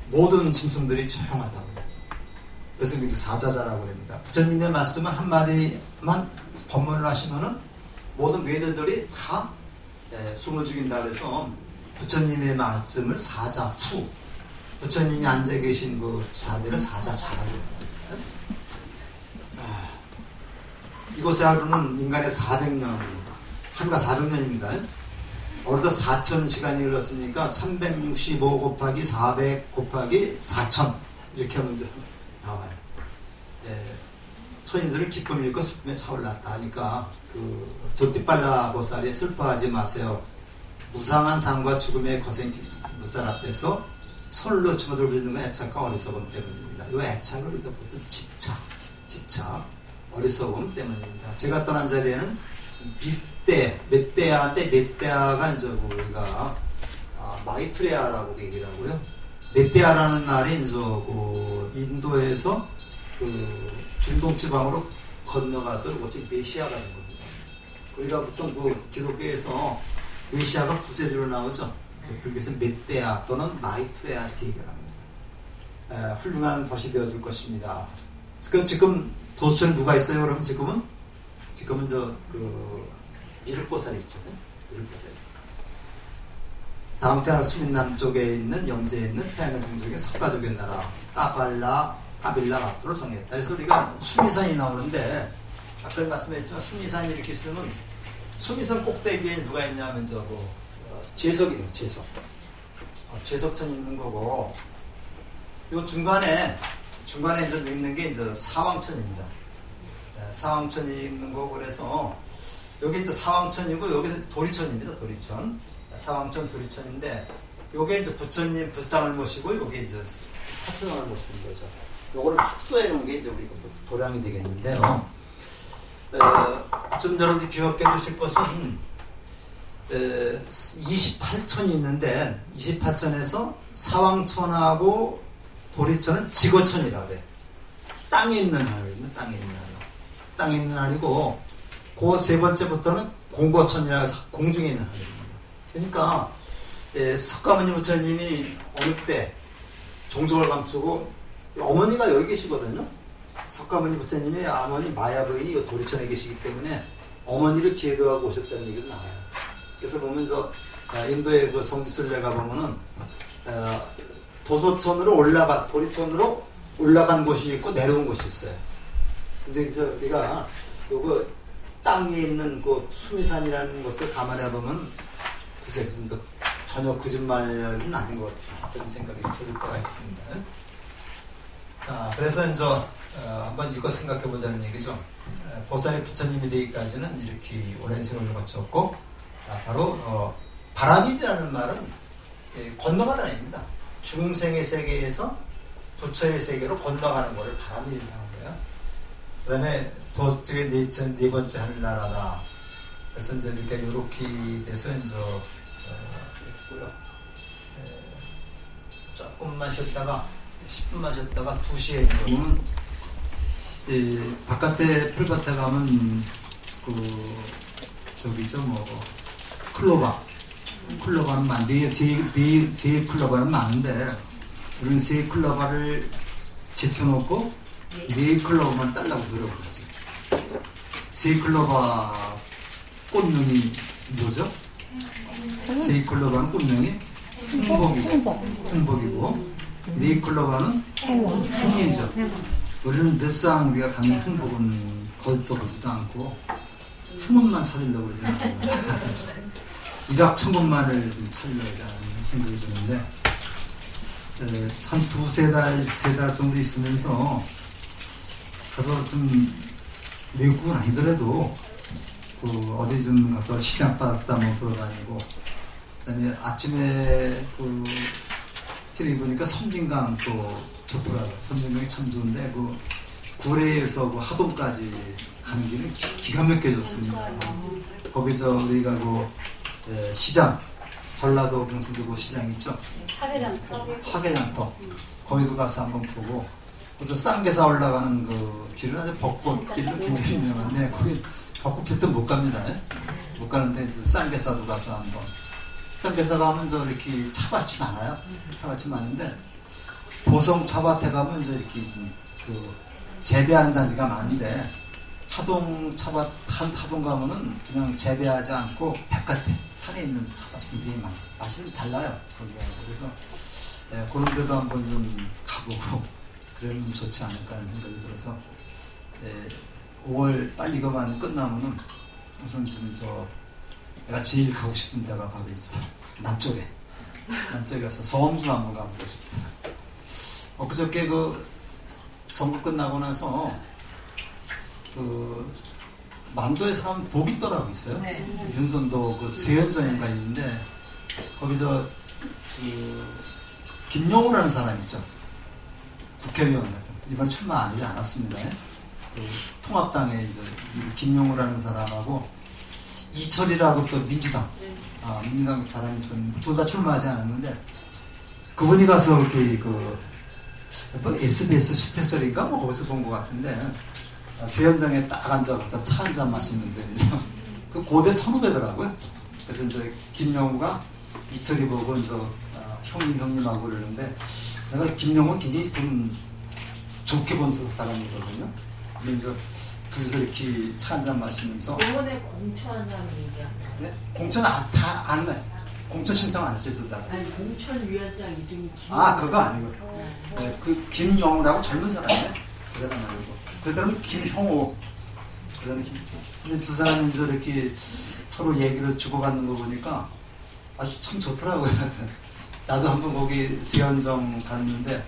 모든 짐승들이 조용하다고. 그래서 이제 사자자라고 합니다. 부처님의 말씀은 한마디만 법문을 하시면은 모든 외대들이 다 숨을 죽인다 그래서 부처님의 말씀을 사자후, 부처님이 앉아 계신 그 자들을 사자자라고 합니다. 자, 이곳의 하루는 인간의 400년, 하루가 400년입니다. 어느덧 4000시간이 흘렀으니까 365 곱하기 400 곱하기 4000 이렇게 하면 이제 나와요. 처인들은 기쁨을 잃고 슬픔에 차올랐다 하니까 그 조티빨라 보살이 슬퍼하지 마세요. 무상한 삶과 죽음의 거센 무살 앞에서 손을 놓치며 들고 있는 건 애착과 어리석음 때문입니다. 이 애착을 우리가 보통 집착, 어리석음 때문입니다. 제가 떠난 자리에는 멧대아인데 멧대아가 이제 우리가 마이트레아라고 얘기를 하고요. 멧대아라는 말이 이제 그 인도에서 그 중동 지방으로 건너가서 이것이 메시아가 된 겁니다. 우리가 보통 그 기독교에서 메시아가 구세주로 나오죠. 불교에서 멧대아 또는 마이트레아 이렇게 얘기를 합니다. 훌륭한 것이 되어줄 것입니다. 지금 도수천에 누가 있어요? 그러면 지금은 그 미륵보살이 있죠. 미륵보살. 다음 태어나 수민 남쪽에 있는 영제에 있는 태양의 종족의 석가족의 나라 까빌라 마트로 정했다. 그래서 우리가 수미산이 나오는데 아까 말씀했지만 수미산이 이렇게 있으면 수미산 꼭대기에 누가 있냐면 제석이에요. 제석천이 있는 거고, 요 중간에 이제 있는 게 이제 사왕천입니다. 사왕천이 있는 거고, 그래서 여기 이제 사왕천이고 여기 도리천입니다. 도리천. 사왕천 도리천인데 요게 이제 부처님 불상을 모시고 요게 이제 사천왕을 모시는 거죠. 요거를 축소해 놓은 게 이제 우리가 도량이 되겠는데요. 좀 여러분들 기억해 두실 것은 28천이 있는데 28천에서 사왕천하고 도리천은 지거천이라 그래. 땅에 있는 하늘입니다. 땅에 있는 하늘이고 그 세 번째부터는 공거천이라 해서 공중에 있는 하늘입니다. 그러니까 석가모니 부처님이 어느 때 종족을 감추고 어머니가 여기 계시거든요. 석가모니 부처님의 어머니 마야부인이 도리천에 계시기 때문에 어머니를 기도하고 오셨다는 얘기도 나와요. 그래서 보면 인도의 그 성지순례 가보면은 도리천으로 올라간 곳이 있고 내려온 곳이 있어요. 근데 우리가 요거 땅에 있는 그 수미산이라는 것을 감안해 보면 글쎄 전혀 거짓말은 아닌 것 같아요. 그런 생각이 들 때가 있습니다. 그래서 이제 한번 이거 생각해 보자는 얘기죠. 보살의 부처님이 되기까지는 이렇게 오랜 세월을 거쳤고, 바로 바라밀이라는 말은 건너가는 아닙니다. 중생의 세계에서 부처의 세계로 건너가는 것을 바라밀이라고 하는 거예요. 그 다음에 도저히 네 번째 하늘나라다. 그래서 이제 이렇게 돼서 이제 했고요. 조금만 쉬었다가 10분만 쉬었다가 2시에 바깥에 풀밭에 가면 저기죠 클로바는 많은데 세 클로바는 많은데 우리는 세 클로바를 제쳐놓고 네 클로바만 달라고 들어보지. 세 클로바 꽃눈이 뭐죠? 세 클로바는 꽃눈이 흥복이고 네 클로바는 흥이죠. 우리는 늘상 우리가 갖는 행복은 거짓도 보지도 않고 행운만 찾으려고 그러지 않아요. 일확천금만을 찾으려고 하는 생각이 드는데 한 두세 달, 세 달 정도 있으면서 가서 좀 외국은 아니더라도 어디 좀 가서 시장 바닥도 한번 돌아다니고 그다음에 아침에 TV 보니까 섬진강 또 좋더라고요. 섬진강이 참 좋은데 구례에서 하동까지 가는 길은 기가 막히게 좋습니다. 거기서 우리가 시장 전라도 경상도 시장 있죠. 화개장터 거기도 가서 한번 보고 그래서 쌍계사 올라가는 길은 아주 벚꽃길로 굉장히 유명한데 거기 벚꽃 필 때 못 갑니다. 못 가는데 이제 쌍계사도 가서 한번 쌍계사 가면 이렇게 차밭이 많아요. 차밭이 많은데 보성 차밭에 가면 이렇게 재배하는 단지가 많은데 하동 차밭 하동 가면은 그냥 재배하지 않고 바깥에 산에 있는 차밭이 굉장히 많습니다. 맛이 달라요. 거기하고 그래서 그런 데도 한번 좀 가보고 그러면 좋지 않을까 하는 생각이 들어서 5월 빨리 그만 끝나면은 우선 좀 내가 제일 가고 싶은 데가 바로 있죠. 남쪽에 가서 섬 좀 한번 가보고 싶어요. 그저께 선거 끝나고 나서 만도에서 가면 보깃도라고 있어요. 네. 윤선도 세연전인가 있는데 거기서 김용우라는 사람 있죠. 국회의원 이번 출마 안 하지 않았습니다. 통합당에 김용우라는 사람하고 이철이라고 또 민주당 사람이 있었는데 둘 다 출마하지 않았는데 그분이 가서 이렇게 SBS 10회설인가 거기서 본 것 같은데 제 현장에 딱 앉아서 차 한 잔 마시면서 고대 선후배더라고요. 그래서 이제 김용우가 이철이 보고 형님하고 그러는데 내가 김용우는 굉장히 좀 좋게 본 사람이거든요. 근데 이제 둘이서 이렇게 차 한 잔 마시면서 이번에 공천하는 얘기야. 네? 공천 다 안 했어요. 공천 신청 안 했어요, 둘 다. 아니 공천위원장 이름이 그거 아니고. 네, 김영우라고 젊은 사람이에요. 그 사람 아니고. 그 사람은 김형우. 그 사람은 근데 두 사람이 이렇게 서로 얘기를 주고받는 거 보니까 아주 참 좋더라고요. 나도 한번 거기 세현정 갔는데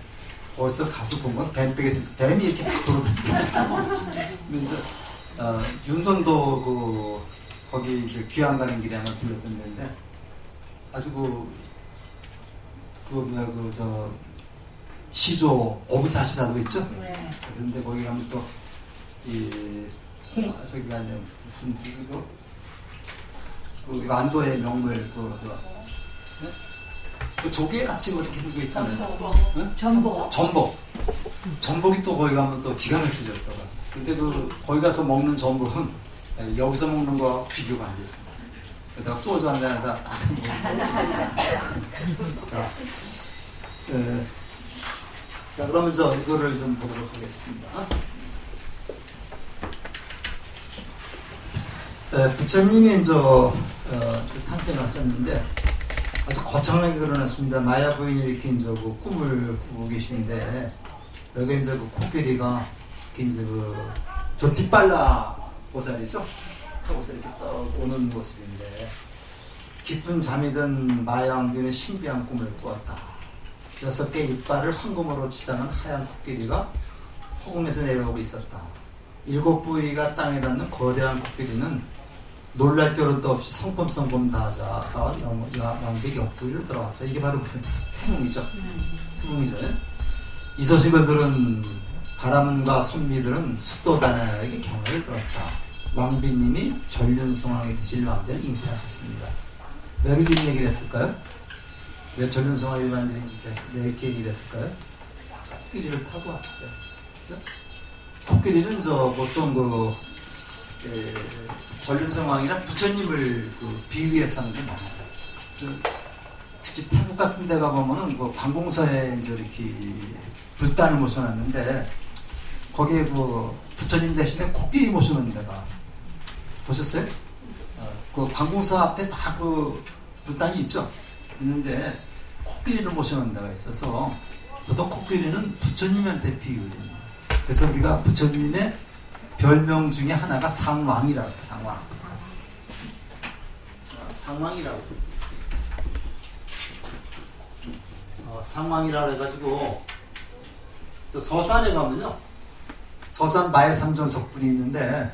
벌써 가서 본 건 뱀백에서 뱀이 이렇게 막 돌아다니고. 근데 이제 윤선도 거기 귀향 가는 길에 한번 들렸던 데인데 아주 시조 오부사시사도 있죠. 네. 그런데 거기 가면 또 저기가 아니라 무슨 뜻이고 완도의 명물 네? 조개 같이 이렇게 있는 거 있잖아요. 전복이 또 거기 가면 또 기가 막히죠. 근데 거기 가서 먹는 전복은 여기서 먹는 거하고 비교가 안 되죠. 내가 소주 한 잔에다 딱 자, 그러면 이거를 좀 보도록 하겠습니다. 부처님이 탄생하셨는데 아주 거창하게 그려놨습니다. 마야 부인이 이렇게 꿈을 꾸고 계신데 여기 코끼리가 조티빨라 보살이죠. 하고서 이렇게 떡 오는 모습인데 깊은 잠이 든 마야왕비는 신비한 꿈을 꾸었다. 6개 이빨을 황금으로 칠장한 하얀 코끼리가 허공에서 내려오고 있었다. 7부위가 땅에 닿는 거대한 코끼리는 놀랄 겨를도 없이 성품성품 다하자가 왕비의 옆구리를 들어왔다. 이게 바로 해몽이죠. 해몽이죠. 이 소식을 들은 바람은과 선비들은 수도다나에게 경화를 들었다. 왕비님이 전륜성왕이 되실 왕자를 잉태하셨습니다. 왜 이런 얘기를 했을까요? 왜 전륜성왕이 왕자를 왜 이렇게 얘기를 했을까요? 코끼리를 타고 왔대요. 그죠? 코끼리는 보통 전륜성왕이랑 부처님을 비유해서 하는 게 많아요. 특히 태국 같은 데 가보면은 관공서에 이제 이렇게 불단을 모셔놨는데 거기에 부처님 대신에 코끼리 모셔놓은 데가 보셨어요? 그 관공서 앞에 다 불단이 있죠? 있는데 코끼리를 모셔놓은 데가 있어서 보통 코끼리는 부처님한테 비유해요. 그래서 우리가 부처님의 별명 중에 하나가 상왕이라고 해요. 상왕. 상왕이라고. 상왕이라고 해가지고 저 서산에 가면요. 서산 마해삼전석불이 있는데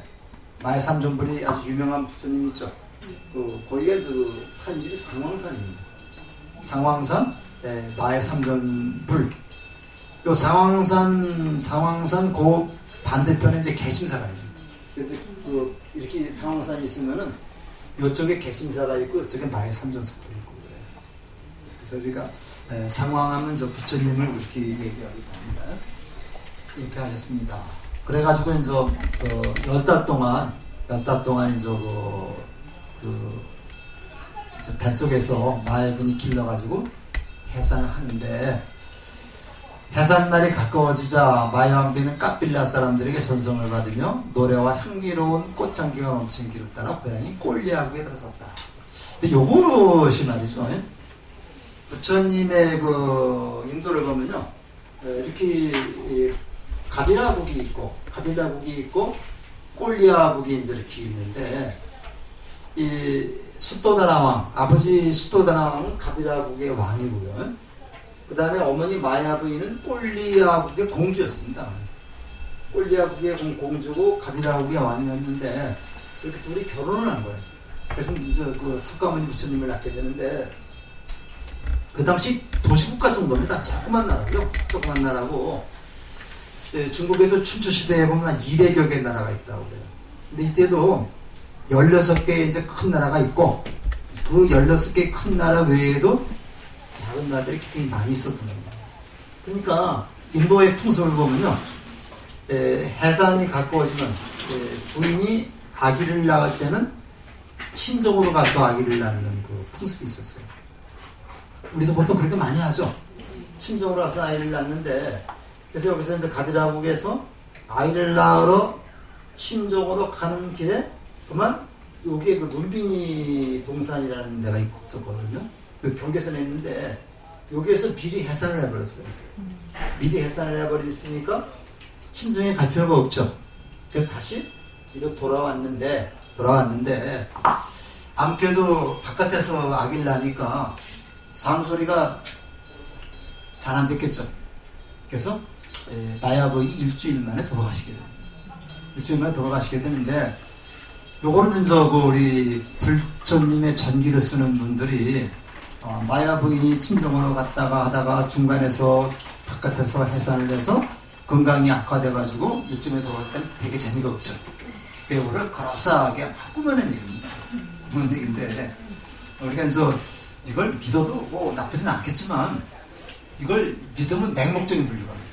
마해삼전불이 아주 유명한 부처님 있죠. 거기가 산 이름이 상왕산입니다. 상왕산 마해삼전불. 요 상왕산 그 반대편에 이제 개심사가 있어요. 이렇게 상황산이 있으면은 요쪽에 개심사가 있고 이쪽에 마해삼전석도 있고 그래요. 그래서 우리가 상황하면 저 부처님을 이렇게 얘기하기도 합니다. 이렇게 하셨습니다. 그래가지고 이제 10달 동안 이제 이제 뱃속에서 마해분이 길러가지고 해산을 하는데 해산날이 가까워지자 마해왕비는 까빌라 사람들에게 전송을 받으며 노래와 향기로운 꽃향기가 넘치는 길을 따라 고향이 꼴리하국에 들어섰다. 근데 요것이 말이죠. 부처님의 인도를 보면요. 이렇게 가빌라국이 있고 꼴리하국이 이제 이렇게 있는데 이 수도다나왕, 아버지 수도다나왕은 가빌라국의 왕이고요. 그 다음에 어머니 마야 부인은 꼴리아국의 공주였습니다. 꼴리아국의 공주고 가빌라국의 왕이었는데 이렇게 둘이 결혼을 한 거예요. 그래서 이제 석가모니 부처님을 낳게 되는데 그 당시 도시국가 정도입니다. 조그만 나라고 중국에도 춘추시대에 보면 한 200여 개의 나라가 있다고 그래요. 근데 이때도 16개의 이제 큰 나라가 있고 그 16개의 큰 나라 외에도 작은 나라들이 굉장히 많이 있었던 겁니다. 그러니까 인도의 풍속을 보면요. 해산이 가까워지면 부인이 아기를 낳을 때는 친정으로 가서 아기를 낳는 그 풍습이 있었어요. 우리도 보통 그렇게 많이 하죠. 친정으로 가서 아이를 낳는데 그래서 여기서 이제 가빌라국에서 아이를 낳으러 친정으로 가는 길에 그만 여기에 눈빙이 동산이라는 데가 있었거든요. 그 경계선에 있는데 여기에서 미리 해산을 해버렸어요. 미리 해산을 해버렸으니까 친정에 갈 필요가 없죠. 그래서 다시 이거 돌아왔는데 아무래도 바깥에서 아기를 낳으니까 상소리가 잘 안 됐겠죠. 그래서 마야부인이 일주일 만에 돌아가시게 되는데 요거는 이제 우리 불처님의 전기를 쓰는 분들이 마야 부인이 친정으로 갔다가 하다가 중간에서 바깥에서 해산을 해서 건강이 악화돼가지고 이쯤에 돌아올 때는 되게 재미가 없죠. 배우를 그럴싸하게 꾸며낸 얘기입니다. 그런 얘기인데 우리가 이제 이걸 믿어도 뭐 나쁘진 않겠지만 이걸 믿으면 맹목적인 분류가 돼요.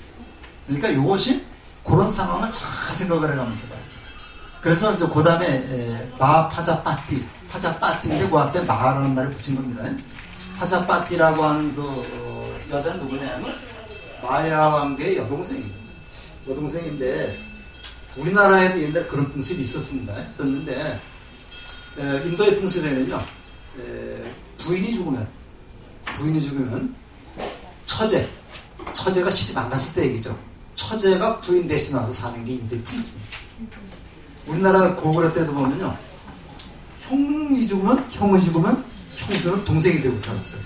그러니까 이것이 그런 상황을 잘 생각을 해가면서 봐요. 그래서 이제 그 다음에 파자빠띠인데 그 앞에 마라는 말을 붙인 겁니다. 파자빠띠라고 하는 그 여자는 누구냐면 마야 왕비의 여동생인데 우리나라에도 옛날에 그런 풍습이 있었는데 인도의 풍습에는요 부인이 죽으면 처제가 시집 안 갔을 때 얘기죠. 처제가 부인 대신 와서 사는 게 인도의 풍습입니다. 우리나라 고구려 때도 보면요 형이 죽으면 형수는 동생이 되고 살았어요.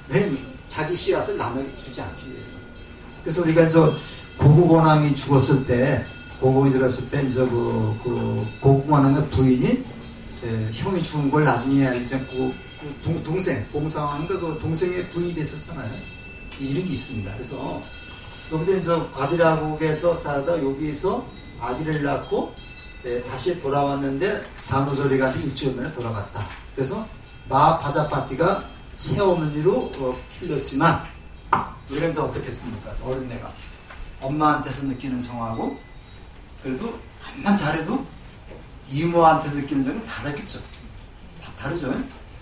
왜 자기 씨앗을 남에게 주지 않기 위해서. 그래서 우리가 이제 고국원왕이 죽었을 때, 고국이 죽었을 때 이제 그 고국원왕의 부인이 형이 죽은 걸 나중에 알지 않고 동생 봉상왕과 그 동생의 부인이 됐었잖아요. 이런 게 있습니다. 그래서 여기도 이제 과비라국에서 자다 여기서 아기를 낳고 다시 돌아왔는데 산후조리가 일주일 만에 돌아갔다. 그래서 마바자파티가 새어머니로 길렀지만 우리가 이제 어떻게 했습니까? 어린애가 엄마한테서 느끼는 정하고 그래도 암만 잘해도 이모한테 느끼는 점은 다르겠죠. 다 다르죠.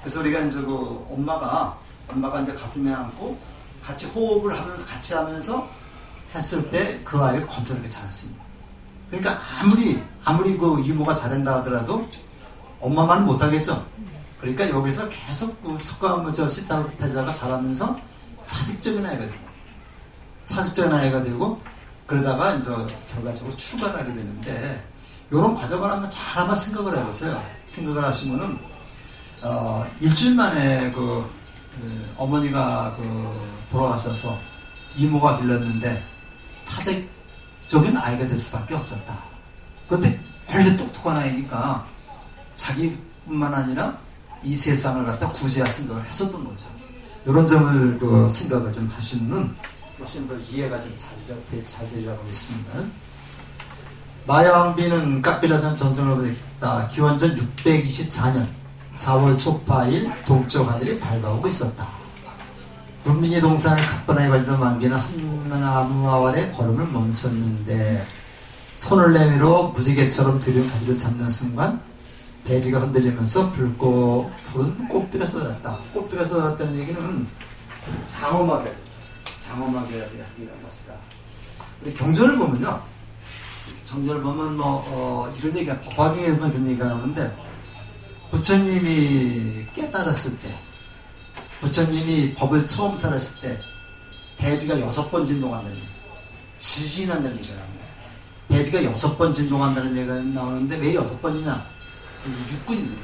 그래서 우리가 이제 그 엄마가 이제 가슴에 안고 같이 호흡을 하면서 같이 하면서 했을 때 그 아이가 건전하게 자랐습니다. 그러니까 아무리 그 이모가 잘한다 하더라도 엄마만은 못하겠죠. 그러니까 여기서 계속 그 시타르타자가 자라면서 사직적인 아이가 되고 그러다가 이제 결과적으로 출가를 하게 되는데 이런 과정을 한번 생각을 해보세요. 생각을 하시면은 일주일 만에 어머니가 돌아가셔서 이모가 길렀는데 사색적인 아이가 될 수밖에 없었다. 그런데 원래 똑똑한 아이니까 자기뿐만 아니라 이 세상을 갖다 구제할 생각을 했었던 거죠. 이런 점을 생각을 좀 하시면은 훨씬 더 이해가 좀 잘 되리라고 믿습니다. 마야왕비는 깝빌라산 전승을 얻었다. 기원전 624년 4월 초파일 동쪽 하늘이 밝아오고 있었다. 문민이 동산을 가뿐하게 가지던 왕비는 한 나무 아래 걸음을 멈췄는데 손을 내밀어 무지개처럼 들은 가지를 잡는 순간 대지가 흔들리면서 붉은 꽃비가 쏟아졌다. 꽃비가 쏟아졌다는 얘기는 장엄하게 하기란 것이다. 우리 경전을 보면요. 경전을 보면 이런 얘기가 법화경에서만 그런 얘기가 나오는데 부처님이 깨달았을 때 부처님이 법을 처음 살았을 때 대지가 6번 진동한다는 얘기 지진한다는 얘기가 나옵니다. 대지가 6번 진동한다는 얘기가 나오는데 왜 6번이냐? 육군입니다.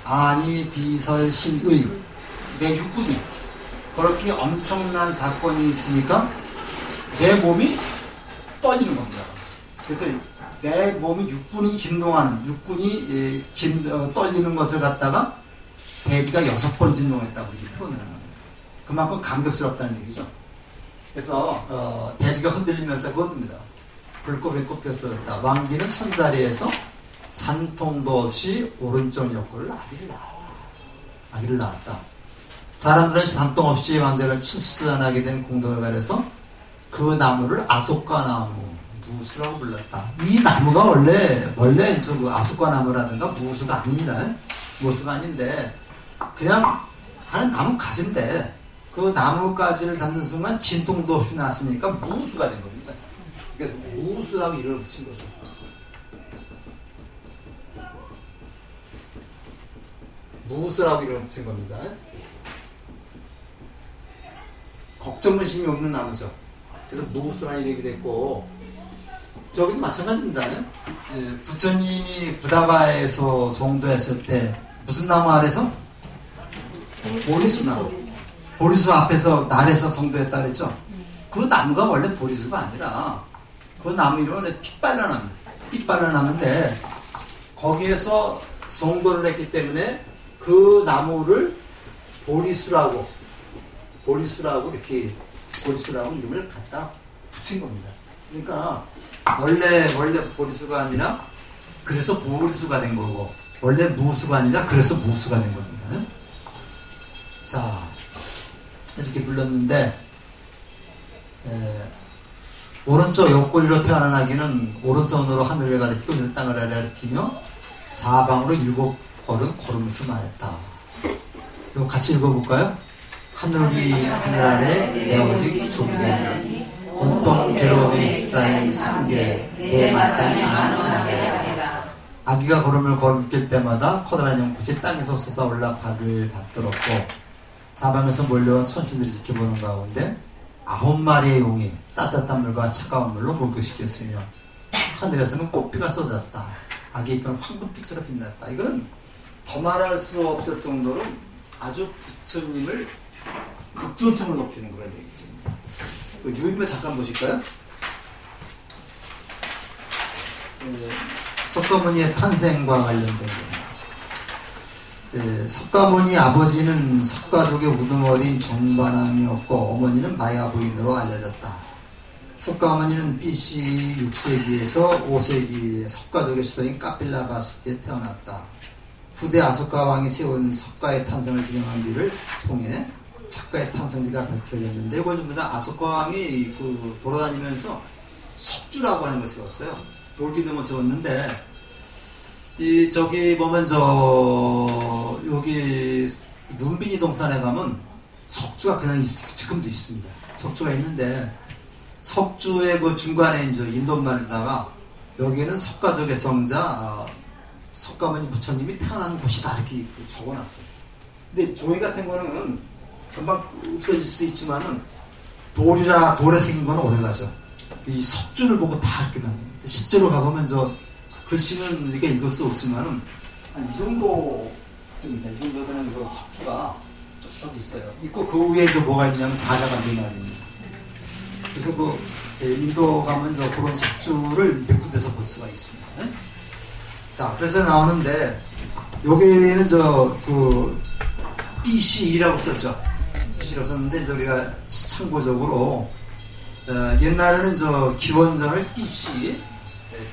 아니 비설 신의 내 육군이 그렇게 엄청난 사건이 있으니까 내 몸이 떨리는 겁니다. 그래서 내 몸이 육군이 떨리는 것을 갖다가 대지가 6번 진동했다고 이렇게 표현을 합니다. 그만큼 감격스럽다는 얘기죠. 그래서 대지가 흔들리면서 그겁니다. 불꽃이 꼽혔었다. 왕비는 선자리에서 산통도 없이 오른쪽 옆구리를 아기를 낳았다. 사람들은 산통 없이 왕자를 출산하게 된 공덕을 가려서 그 나무를 아속가나무 무수라고 불렀다. 이 나무가 원래 아속가나무라든가 무수가 아닙니다. 무수가 아닌데 그냥 하는 나무 가지인데 그 나무 가지를 잡는 순간 진통도 없이 났으니까 무수가 된 겁니다. 그래서 무수라고 이름을 붙인 거죠. 무수라고 이름을 붙인 겁니다. 걱정의심이 없는 나무죠. 그래서 무수라는 이름이 됐고 저기도 마찬가지입니다. 부처님이 부다가에서 성도했을 때 무슨 나무 아래서? 보리수나무. 보리수 앞에서 날에서 성도했다 그랬죠? 그 나무가 원래 보리수가 아니라 그 나무 이름은 삐빨라나무인데 거기에서 성도를 했기 때문에 그 나무를 보리수라고 이름을 갖다 붙인 겁니다. 그러니까 원래 보리수가 아니라 그래서 보리수가 된 거고 원래 무수가 아니라 그래서 무수가 된 겁니다. 자 이렇게 불렀는데 오른쪽 옆구리로 태어난 아기는 오른손으로 하늘을 가리키고 이 땅을 가리키며 사방으로 7걸음 걸으면서 말했다. 이거 같이 읽어볼까요? 하늘 아래 내 오직 존귀하니 온통 괴로움에 휩싸인 상계 내 마땅히 안하게 아기가 걸음을 걸을 때마다 커다란 연꽃이 땅에서 솟아올라 발을 받들었고 사방에서 몰려온 천천들이 지켜보는 가운데 9마리의 용이 따뜻한 물과 차가운 물로 목욕시켰으며 하늘에서는 꽃비가 쏟아졌다. 아기의 입은 황금빛으로 빛났다. 이거는 더 말할 수 없을 정도로 아주 부처님을 극존성을 높이는 그런 얘기죠. 그 유인물 잠깐 보실까요? 석가모니의 탄생과 관련된 겁니다. 석가모니 아버지는 석가족의 우두머리인 정반왕이었고 어머니는 마야 부인으로 알려졌다. 석가모니는 BC 6세기에서 5세기에 석가족의 수도인 카필라 바스티에 태어났다. 후대 아소카 왕이 세운 석가의 탄생을 기념한 비를 통해 석가의 탄생지가 밝혀졌는데 이거 전부 다 아소카 왕이 그 돌아다니면서 석주라고 하는 것을 세웠어요. 돌기둥을 세웠는데 이 저기 보면 저 여기 눈빈이 동산에 가면 석주가 그냥 지금도 있습니다. 석주가 있는데 석주의 그 중간에 이제 인도말에다가 여기에는 석가족의 성자 석가모니 부처님이 태어난 곳이다 이렇게 적어놨어요. 근데 종이 같은 거는 금방 없어질 수도 있지만은 돌에 생긴 거는 오래가죠. 이 석주를 보고 다 이렇게 만듭니다. 실제로 가보면 저 글씨는 우리가 읽을 수 없지만은 한 이 정도 됩니다. 이 정도 되는 그 석주가 쭉 있어요. 있고 그 위에 저 뭐가 있냐면 사자가 4마리입니다. 그래서 그 인도 가면 저 그런 석주를 몇 군데서 볼 수가 있습니다. 네? 자, 그래서 나오는데 여기는 저 그 BC2라고 썼죠. BC라고 썼는데 저희가 참고적으로 옛날에는 저 기원전을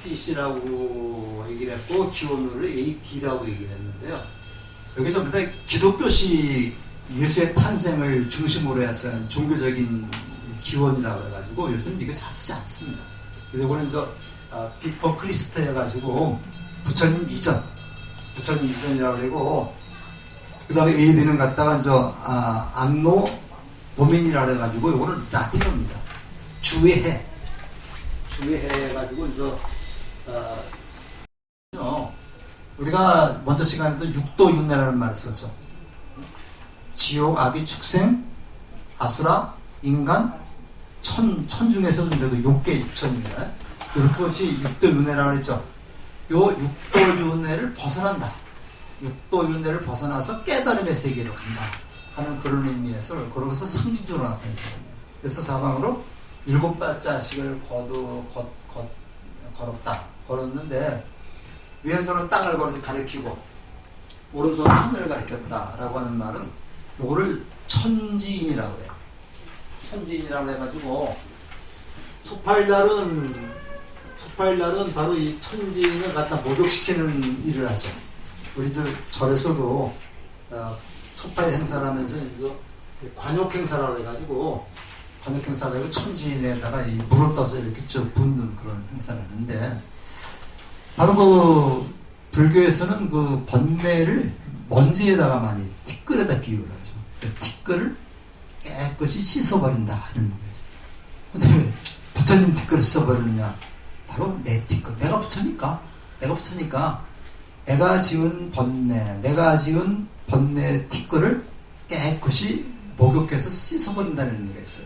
BC라고 얘기를 했고 기원후를 AD라고 얘기를 했는데요. 여기서 부터 기독교식 예수의 탄생을 중심으로 해서 종교적인 기원이라고 해가지고 요즘 이거 잘 쓰지 않습니다. 그래서 이거는 비포 크리스트 해가지고 부처님 이전이라고 그러고 그 다음에 AD는 갖다가 안노 도민이라고 해가지고 이거는 라틴어입니다. 주의 해 해가지고 우리가 먼저 시간에도 육도윤회라는 말을 썼죠. 지옥, 악의 축생, 아수라, 인간, 천 중에서도 이제 그 욕계 육천입니다. 그것이 육도윤회라고 했죠. 요 육도윤회를 벗어난다. 육도윤회를 벗어나서 깨달음의 세계로 간다 하는 그런 의미에서 그러고서 상징적으로 나타내는 겁니다. 그래서 사방으로 7발자씩을 걸었는데 왼손은 땅을 가리키고 오른손은 하늘을 가리켰다라고 하는 말은 요거를 천지인이라고 해요. 천지인이라고 해가지고 초파일날은 바로 이 천지인을 갖다 목욕시키는 일을 하죠. 우리 절에서도 초파일 행사를 하면서 이제 관욕 행사라고 해가지고 관욕 행사를 하고 천지인에다가 이 물을 떠서 이렇게 쭉 붓는 그런 행사를 하는데 바로 그 불교에서는 그 번뇌를 먼지에다가 많이 티끌에다 비유를 하죠. 티끌을 깨끗이 씻어버린다 하는 거예요. 근데 왜 부처님 티끌을 씻어버리느냐? 바로 내 티끌. 내가 부처니까 내가 지은 번뇌 티끌을 깨끗이 목욕해서 씻어버린다는 의미가 있어요.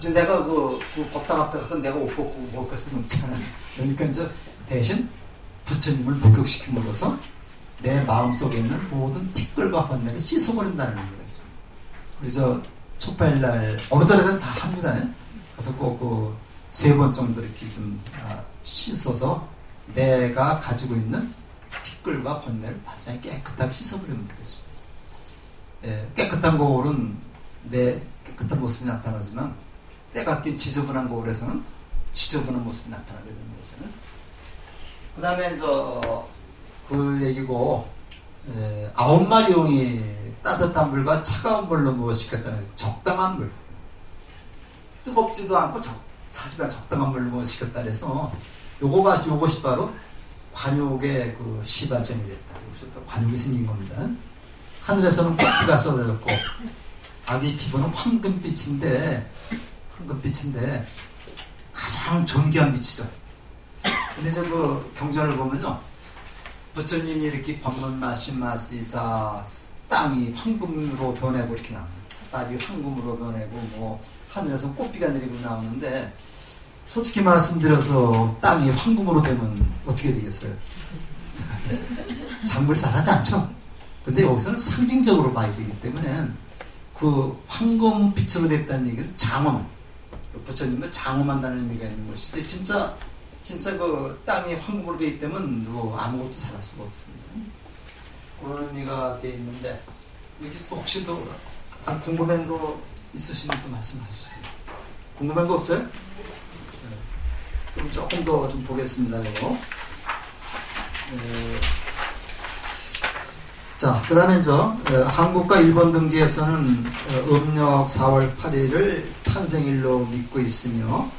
근데 내가 그 법당 앞에 가서 내가 옷 벗고 목욕해서 넘잖아요. 그러니까 이제 대신 부처님을 목욕시킴으로써 내 마음속에 있는 모든 티끌과 번뇌를 씻어버린다는 의미가 있어요. 그래서 초팔날 어느 절에서 다 합니다. 그래서 꼭 3번 정도 이렇게 좀 씻어서 내가 가지고 있는 티끌과 번뇌를 완전히 깨끗하게 씻어버리면 되겠습니다. 깨끗한 거울은 내 깨끗한 모습이 나타나지만 때가 낀 지저분한 거울에서는 지저분한 모습이 나타나게 되는 거잖아요. 그 다음에 그 얘기고 9마리 용이 따뜻한 물과 차가운 물로 무엇시켰다는 적당한 물, 뜨겁지도 않고 사실은 적당한 물로 무엇시켰다 그래서 요것이 바로 관욕의 그 시발점이 됐다. 여기서 또 관욕이 생긴 겁니다. 하늘에서는 꽃비가 쏟아졌고 아기 피부는 황금빛인데 가장 존귀한 빛이죠. 근데 그 경전을 보면요, 부처님이 이렇게 법문 마시자 땅이 황금으로 변하고 이렇게 나옵니다. 딸이 황금으로 변하고 뭐 하늘에서 꽃비가 내리고 나오는데 솔직히 말씀드려서 땅이 황금으로 되면 어떻게 되겠어요? 작물이 자라지 않죠. 근데 여기서는 상징적으로 봐야 되기 때문에 그 황금빛으로 됐다는 얘기는 장엄, 부처님은 장엄한다는 의미가 있는 것이지, 진짜 그 땅이 황금으로 되어 있다면 뭐 아무것도 자랄 수가 없습니다. 그런 의미가 되어 있는데, 여기 또 혹시 또 궁금한 거 있으시면 또 말씀하시죠. 궁금한 거 없어요? 네. 그럼 조금 더 좀 보겠습니다. 이거. 자, 그 다음에 한국과 일본 등지에서는 음력 4월 8일을 탄생일로 믿고 있으며,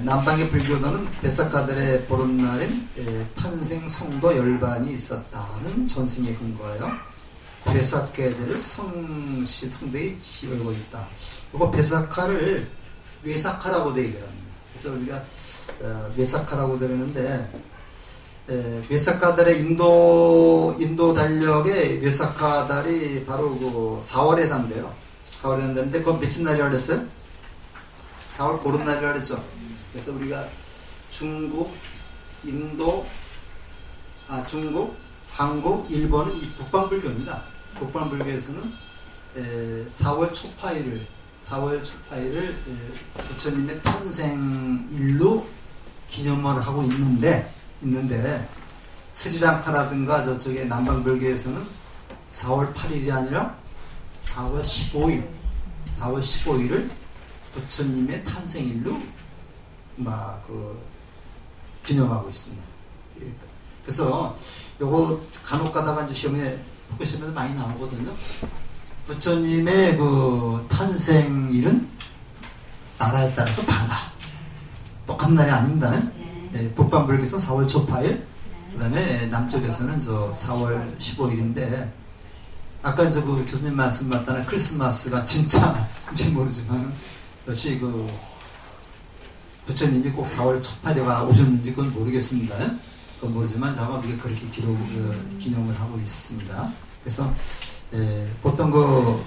남방의 불교도는 베사카들의 보름날인 탄생 성도 열반이 있었다는 전승에 근거하여 베사케제를 성대에 지어오고 있다. 이거 베사카를 외사카라고도 얘기를 합니다. 그래서 우리가 외사카라고 들었는데, 외사카달의 인도 달력의 외사카달이 바로 그 4월에 해당돼요. 4월에 해당되는데, 그건 며칠 날이라고 그랬어요? 4월 보름날이라고 그랬죠. 그래서 우리가 중국, 한국, 일본은 이 북방불교입니다. 북방불교에서는 4월 초파일을 부처님의 탄생일로 기념을 하고 있는데 스리랑카라든가 저쪽의 남방불교에서는 4월 8일이 아니라 4월 15일을 부처님의 탄생일로 기념하고 있습니다. 그래서 요거 간혹 가다가 이제 시험에 보시면 많이 나오거든요. 부처님의 그 탄생일은 나라에 따라서 다르다. 똑같은 날이 아닙니다. 북방불교에서는 4월 초파일, 그 다음에 남쪽에서는 4월 15일인데, 아까 그 교수님 말씀 맞다나 크리스마스가 진짜인지 모르지만, 역시 부처님이 꼭 4월 초파일에 오셨는지 그건 모르겠습니다. 그건 모르지만 자가 우리가 그렇게 기념을 하고 있습니다. 그래서 보통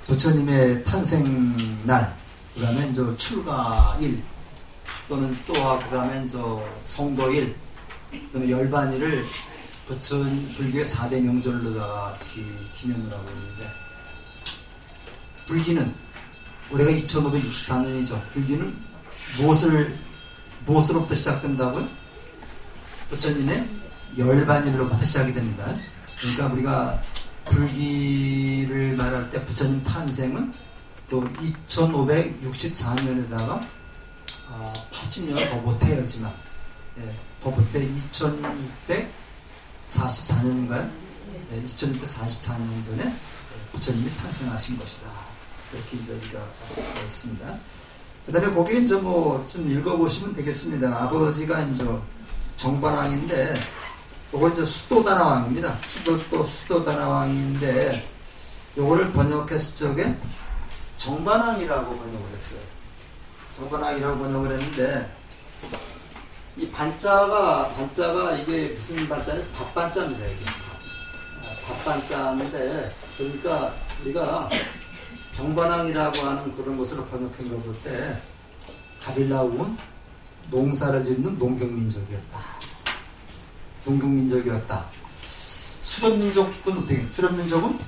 부처님의 탄생날, 그 다음에 출가일, 또는 그 다음에 성도일, 그 다음에 열반일을 불교의 4대 명절로다가 기념을 하고 있는데, 불기는 올해가 2564년이죠. 불기는 무엇으로부터 시작된다고요? 부처님의 열반일로부터 시작이 됩니다. 그러니까 우리가 불기를 말할 때 부처님 탄생은 또 2564년에다가 80년을 더 못해야지만, 더 못해 2644년인가요? 2644년 전에 부처님이 탄생하신 것이다. 이렇게 우리가 알 수가 있습니다. 그 다음에 거기에 좀 읽어보시면 되겠습니다. 아버지가 정반왕인데, 요걸 수도다나왕입니다. 수도다나왕인데, 요거를 번역했을 적에 정반왕이라고 번역을 했어요. 정반왕이라고 번역을 했는데, 이 반자가 이게 무슨 반자냐? 밥반자입니다, 이게. 밥반자인데, 그러니까 우리가 정반왕이라고 하는 그런 것으로 번역한 걸 볼 때, 가빌라우은 농사를 짓는 농경민족이었다. 수렵민족은 어떻게? 수렵민족은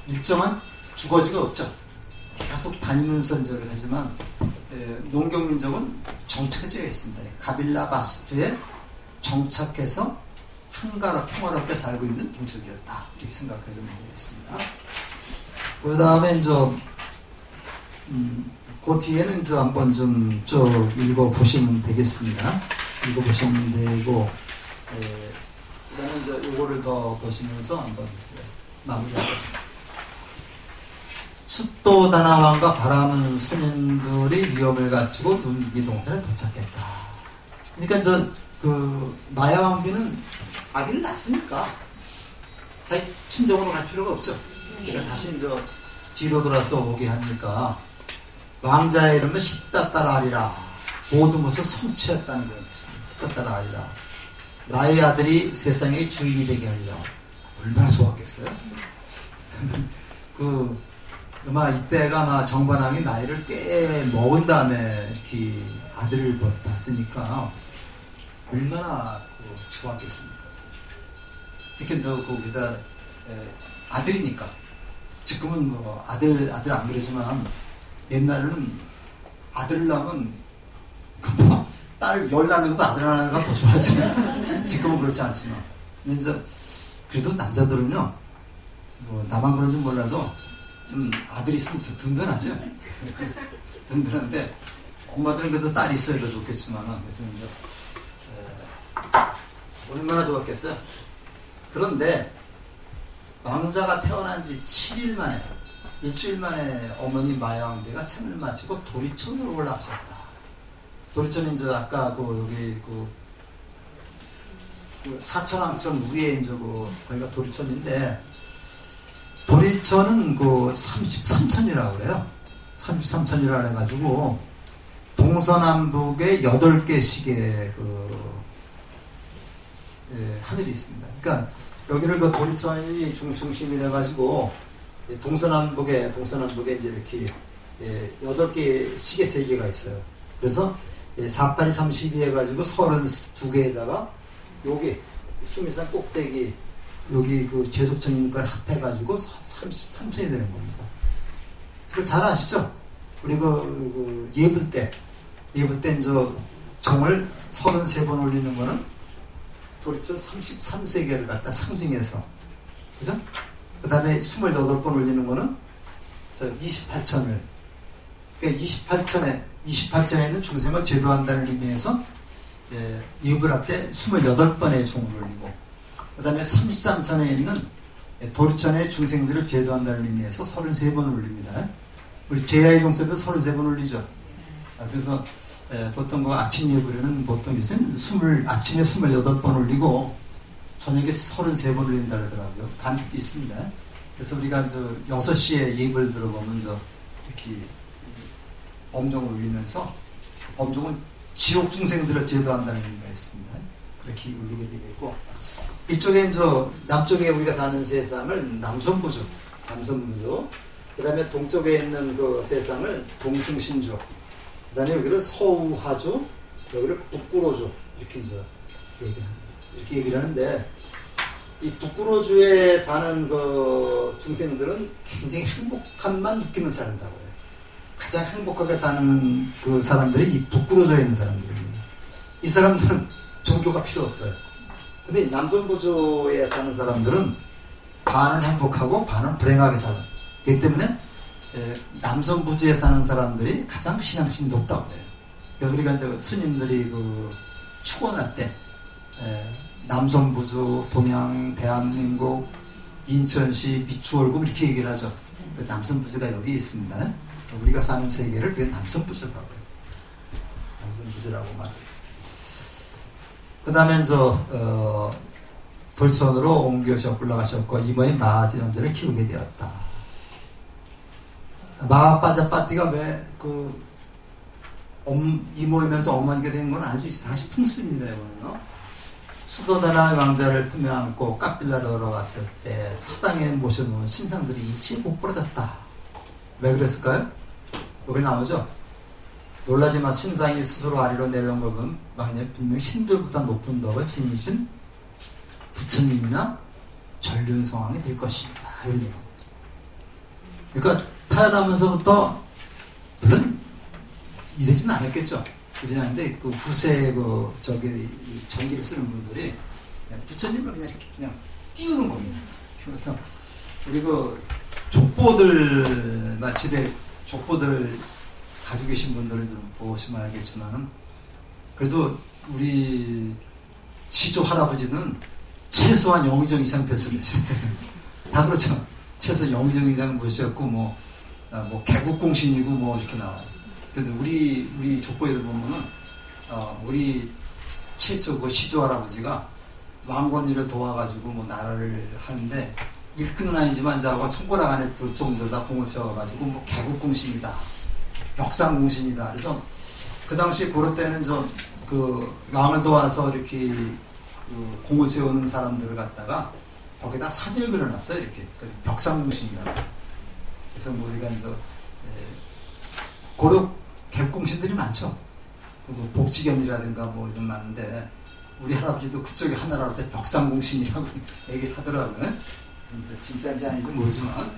일정한 주거지가 없죠. 계속 다니면서 하지만, 농경민족은 정착지가 있습니다. 가빌라 바스투에 정착해서 평화롭게 살고 있는 민족이었다. 이렇게 생각하면 되겠습니다. 그 다음에 그 뒤에는 한번 읽어보시면 되겠습니다. 읽어보시면 되고, 그 다음에 요거를 더 보시면서 한번 마무리하겠습니다. 숫도다나왕과 바라문 소년들이 위험을 갖추고 눈기 동산에 도착했다. 그러니까 마야왕비는 아기를 낳았으니까 자기 친정으로 갈 필요가 없죠. 그러니까 다시 뒤로 돌아서 오게 하니까 왕자의 이름은 시따따라리라. 모든 것을 성취했다는 거예요. 시따따라리라. 나의 아들이 세상의 주인이 되게 하려. 얼마나 좋았겠어요? 이때가 정반왕이 나이를 꽤 먹은 다음에 이렇게 아들을 봤으니까 얼마나 좋았겠습니까? 특히 거기다 아들이니까 지금은 뭐 아들 안 그러지만 옛날에는 아들을 낳으면 딸 열 낳는 거 아들 하나가 더 좋아하지. 지금은 그렇지 않지만. 근데 이제 그래도 남자들은요, 뭐 나만 그런지 몰라도 좀 아들이 있으면 든든하죠. 든든한데 엄마들은 그래도 딸이 있어야 더 좋겠지만, 그래서 이제 얼마나 좋았겠어요. 그런데 왕자가 태어난 지 7일 만에, 일주일 만에 어머니 마야왕비가 생을 마치고 도리천으로 올라가셨다. 도리천은 이제 아까 여기 사천왕천 위에 이제 거기가 도리천인데, 도리천은 33천이라고 그래요. 33천이라 해가지고 동서남북에 8개씩의 하늘이 있습니다. 그러니까 여기를 도리천이 중심이 돼가지고 동서남북에 이제 이렇게 8개씩의 세계가 있어요. 그래서 4, 8이 32 해가지고 32개에다가 여기 수미산 꼭대기 여기 제속천이니까 합해가지고 33천이 되는 겁니다. 그거 잘 아시죠? 우리 예불 때 이제 정을 33번 올리는 거는 도리천 33세계를 갖다 상징해서, 그죠? 그 다음에 28번 올리는 거는 28천을, 그러니까 28천에 있는 중생을 제도한다는 의미에서 예불할 때 28번의 종을 올리고, 그 다음에 33천에 있는 도리천의 중생들을 제도한다는 의미에서 33번 올립니다. 우리 제야의 종소리도 33번 올리죠. 그래서 보통 아침 예불에는 보통 아침에 28번 올리고 저녁에 33번 올린다 그러더라고요. 반복이 있습니다. 그래서 우리가 6시에 예불 들어보면 이렇게 엄종을 울리면서, 엄종은 지옥 중생들을 제도한다는 의미가 있습니다. 그렇게 울리게 되겠고, 이쪽에 남쪽에 우리가 사는 세상을 남선부주, 그 다음에 동쪽에 있는 그 세상을 동승신주, 그 다음에 여기를 서우하주, 여기를 북구로주, 이렇게 얘기를 하는데, 이 북구로주에 사는 중생들은 굉장히 행복함만 느끼는 사람이라고 해요. 가장 행복하게 사는 그 사람들이 이 북구로주에 있는 사람들입니다. 이 사람들은 종교가 필요 없어요. 근데 남선부주에 사는 사람들은 반은 행복하고 반은 불행하게 살아요. 그렇기 때문에 남선부주에 사는 사람들이 가장 신앙심이 높다고 해요. 그래서 우리가 스님들이 축원할 때 남선부주, 동양, 대한민국, 인천시, 미추홀구 이렇게 얘기를 하죠. 남선부주가 여기 있습니다. 우리가 사는 세계를 그게 남선부주라고 해요. 남선부주라고 말해요. 그 다음에 도리천으로 올라가셨고 이모의 마하지연제를 키우게 되었다. 마하빠자빠띠가 왜 이모이면서 어머니가 된 건 아주 다시 풍습입니다. 이거는요. 수도다나 왕자를 품에 안고 깝빌라로 들어갔을 때 사당에 모셔놓은 신상들이 일체에 못 부러졌다. 왜 그랬을까요? 여기 나오죠. 놀라지 마. 신상이 스스로 아래로 내려온 걸 보면 왕자는 분명히 신들보다 높은 덕을 지니신 부처님이나 전륜성왕이 될 것입니다. 그러니까 태어나면서부터 물론 이러지는 않았겠죠. 그러지 않는데 후세 전기를 쓰는 분들이 부처님을 그냥 이렇게 그냥 띄우는 겁니다. 그래서 우리 족보들 집에 족보들 가지고 계신 분들은 좀 보시면 알겠지만은, 그래도 우리 시조 할아버지는 최소한 영의정 이상 뱃을 하셨잖아요. 다 그렇죠. 최소 영의정 이상 모셨고, 개국공신이고, 이렇게 나와요. 근데 우리 족보에도 보면은, 우리 최초 시조 할아버지가 왕건이를 도와가지고, 나라를 하는데, 1등은 아니지만, 손가락 안에 들 정도로 다 공을 세워가지고, 개국공신이다. 벽상공신이다. 그래서 그 당시 고려 때는 왕을 도와서 이렇게 공을 세우는 사람들을 갖다가 거기다 사진을 그려놨어요. 이렇게 벽상공신이다. 그래서 우리가 고려 개국공신들이 많죠. 복지겸이라든가 좀 많은데 우리 할아버지도 그쪽에 하나라고 때 벽상공신이라고 얘기를 하더라고요. 진짜인지 아닌지 모르지만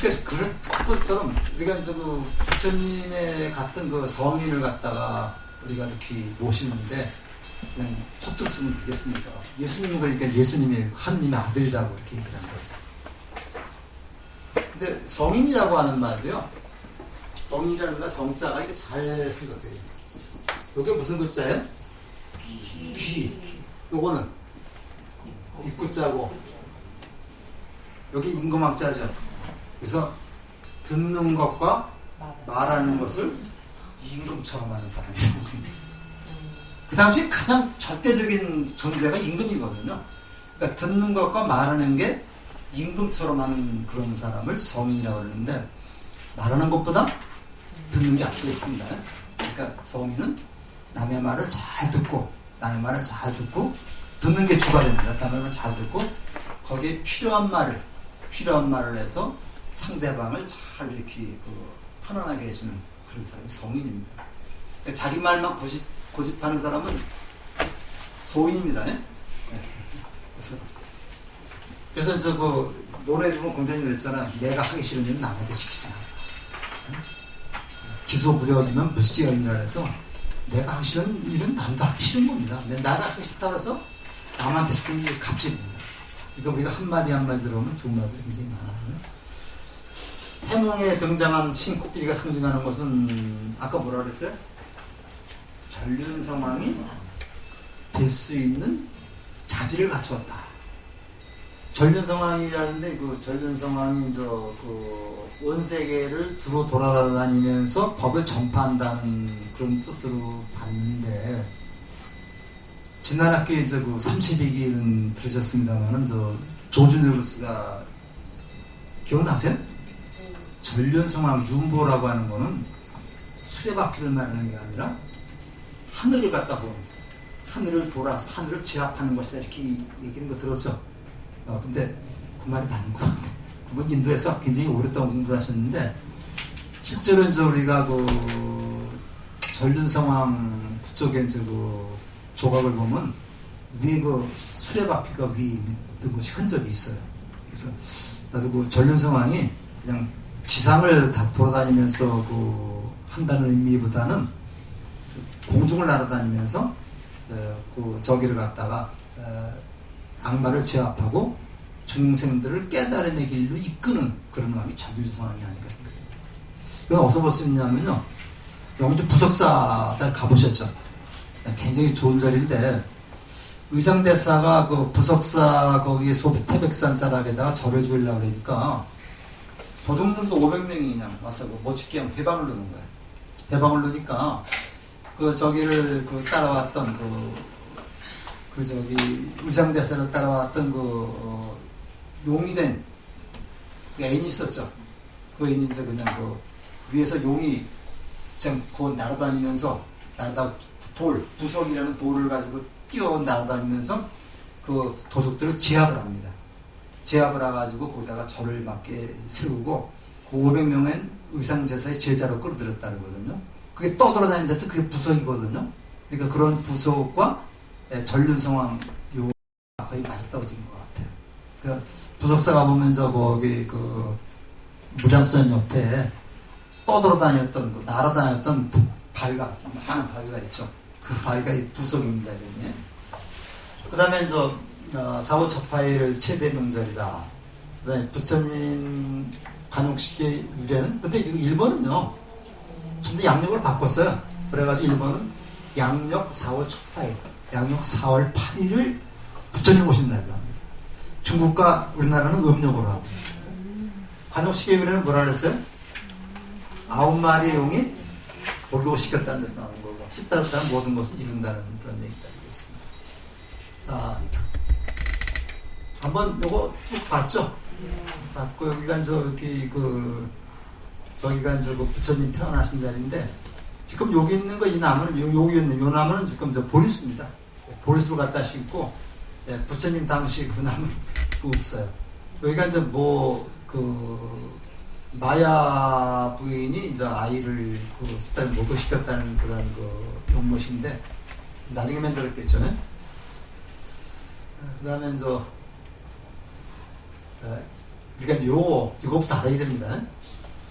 그러니까 그런 것처럼 우리가 이제 그 부처님의 같은 그 성인을 갖다가 우리가 이렇게 모시는데 그냥 헛들 쓰면 되겠습니까? 예수님은 그러니까 예수님의 하느님의 아들이라고 이렇게 얘기를 한 거죠. 근데 성인이라고 하는 말도요. 성인이라는 건 성자가 이렇게 잘 생각해요. 이게 무슨 글자예요? 귀. 요거는 입구자고 여기 임금학자죠. 그래서 듣는 것과 말하는 것을 임금처럼 하는 사람이 성인이에요. 그 당시 가장 절대적인 존재가 임금이거든요. 그러니까 듣는 것과 말하는 게 임금처럼 하는 그런 사람을 성인이라고 하는데 말하는 것보다 듣는 게 앞서 있습니다. 그러니까 성인은 남의 말을 잘 듣고 남의 말을 잘 듣고 듣는 게 주가 됩니다. 남의 말을 잘 듣고 거기에 필요한 말을 해서 상대방을 잘 이렇게 편안하게 해주는 그런 사람이 성인입니다. 그러니까 자기 말만 고집하는 사람은 소인입니다. 그래서 저 노래 보면 공자님 그랬잖아. 내가 하기 싫은 일은 남한테 시키잖아. 기소부력이면 무시연이라 해서 내가 하기 싫은 일은 남도 하기 싫은 겁니다. 근데 나가 하기 싫다고 해서 남한테 시키는 게 값집니다. 그러니까 우리가 한마디 한마디 들어오면 좋은 말들이 굉장히 많아요. 태몽에 등장한 신꽃길이가 상징하는 것은 아까 뭐라 그랬어요? 전륜성왕이 될 수 있는 자질을 갖추었다. 전륜성왕이라는데 그 전륜성왕이 온 세계를 두루 돌아다니면서 법을 전파한다는 그런 뜻으로 봤는데 지난 학기에 이제 32기는 들으셨습니다만은 조준일루스가 기억나세요? 전륜성왕 윤보라고 하는 거는 수레바퀴를 말하는 게 아니라 하늘을 갖다 보는, 하늘을 돌아서 하늘을 제압하는 것이다 이렇게 얘기하는 거 들었죠? 근데 그 말이 맞는 것 같아요. 그분 인도에서 굉장히 오랫동안 공부를 하셨는데 실제로 이제 우리가 전륜성왕 그쪽에 이제 조각을 보면 위에 수레바퀴가 위에 있는 것이 흔적이 있어요. 그래서 나도 전륜성왕이 그냥 지상을 다 돌아다니면서 한다는 의미보다는 공중을 날아다니면서 저기를 갖다가 악마를 제압하고 중생들을 깨달음의 길로 이끄는 그런 마음이 전륜성왕이 아닐까 생각해요. 이건 어디서 볼 수 있냐면요. 영주 부석사를 가보셨죠? 굉장히 좋은 자리인데 의상대사가 부석사 거기에 태백산 자락에다가 절을 지으려고 그러니까 도둑놈도 500명이 그냥 와서 멋지게 해방을 넣는 거예요. 해방을 넣으니까 저기를 따라왔던 의상대사를 따라왔던 용이 된 애인이 있었죠. 그 애인이 이제 그냥 위에서 용이 날아다니면서 부석이라는 돌을 가지고 뛰어 날아다니면서 그 도둑들을 제압을 합니다. 제압을 해가지고 거기다가 절을 맞게 세우고 그 500명의 의상제사의 제자로 끌어들였다는 거거든요. 그게 떠돌아다니는 데서 그게 부석이거든요. 그러니까 그런 부석과 전륜성왕 거의 맞았다고 지은 것 같아요. 그러니까 부석사가 보면 거기 무량수전 옆에 떠돌아다녔던 날아다녔던 바위가 많은 바위가 있죠. 그 바위가 부석입니다. 그 다음에 사보처파일을 최대 명절이다. 그 다음에 부처님 관용식의 유래는 근데 일본은요 전부 양력을 바꿨어요. 그래가지고 일본은 양력 4월 초파일 양력 4월 8일을 부처님 오신 날로 합니다. 중국과 우리나라는 음력으로 하고 관용식의 유래는 뭐라 그랬어요? 9마리의 용이 목욕을 시켰다는 데서 나오는 거고 10달을 따른 모든 것을 이룬다는 그런 얘기가 되겠습니다. 자, 한번 요거 쭉 봤죠? 봤고 여기가 저기가 부처님 태어나신 자리인데 지금 여기 있는 거 이 나무는 여기 있는 요 나무는 지금 보리수입니다. 보리수를 갖다 심고 부처님 당시 그 나무는 없어요. 여기가 마야 부인이 이제 아이를 스타를 목욕시켰다는 그런 연못인데 나중에 만들었겠죠. 그 다음에 우리가 이거부터 알아야 됩니다.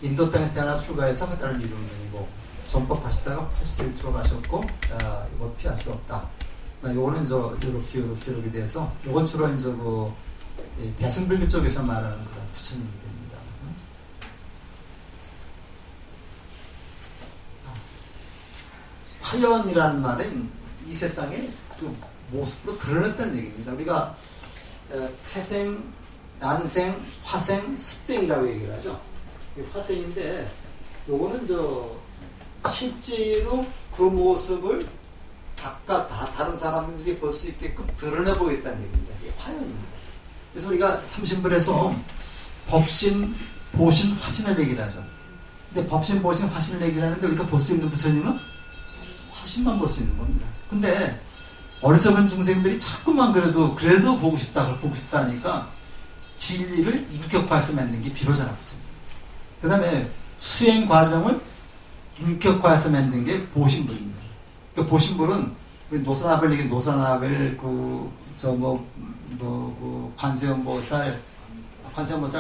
인도 땅에 태어나 출가해서 하나를 이루는 분이고 전법하시다가 80세에 들어가셨고 이거 피할 수 없다. 요거는 이렇게 돼서 요건 주로 이제 대승불교 쪽에서 말하는 그런 부처님이 됩니다. 화연이라는 말은 이 세상에 좀 모습으로 드러냈다는 얘기입니다. 우리가 태생, 난생, 화생, 습생이라고 얘기를 하죠. 화생인데 요거는 실제로 그 모습을 다른 사람들이 볼 수 있게끔 드러내 보겠다는 얘기입니다. 이게 화연입니다. 그래서 우리가 삼신불에서 법신, 보신, 화신을 얘기를 하죠. 근데 법신, 보신, 화신을 얘기를 하는데 우리가 볼 수 있는 부처님은 화신만 볼 수 있는 겁니다. 근데 어리석은 중생들이 자꾸만 그래도 보고 싶다 하니까 진리를 인격화해서 만든 게 비로자나 부처님. 그 다음에 수행 과정을 인격화해서 만든 게 보신불입니다. 그 보신불은 우리 노선아벨 얘기 노선아벨 관세음보살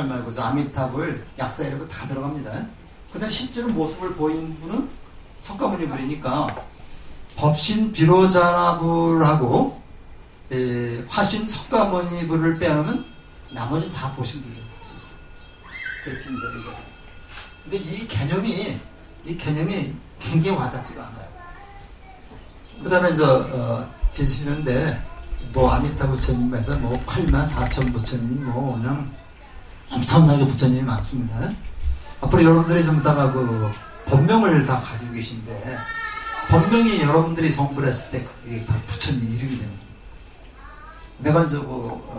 말고 아미타불 약사 이런 거 다 들어갑니다. 그다음 실제로 모습을 보인 분은 석가모니불이니까 법신 비로자나불하고 화신 석가모니불을 빼놓으면 나머지는 다 보신불이 될 수 있어요. 그렇게 입니다. 근데 이 개념이 굉장히 와닿지가 않아요. 그 다음에 계시는데, 아미타 부처님에서 8만 4천 부처님, 그냥 엄청나게 부처님이 많습니다. 앞으로 여러분들이 전부 다 법명을 다 가지고 계신데, 법명이 여러분들이 성불 했을 때 그게 바로 부처님 이름이 되는 겁니다. 내가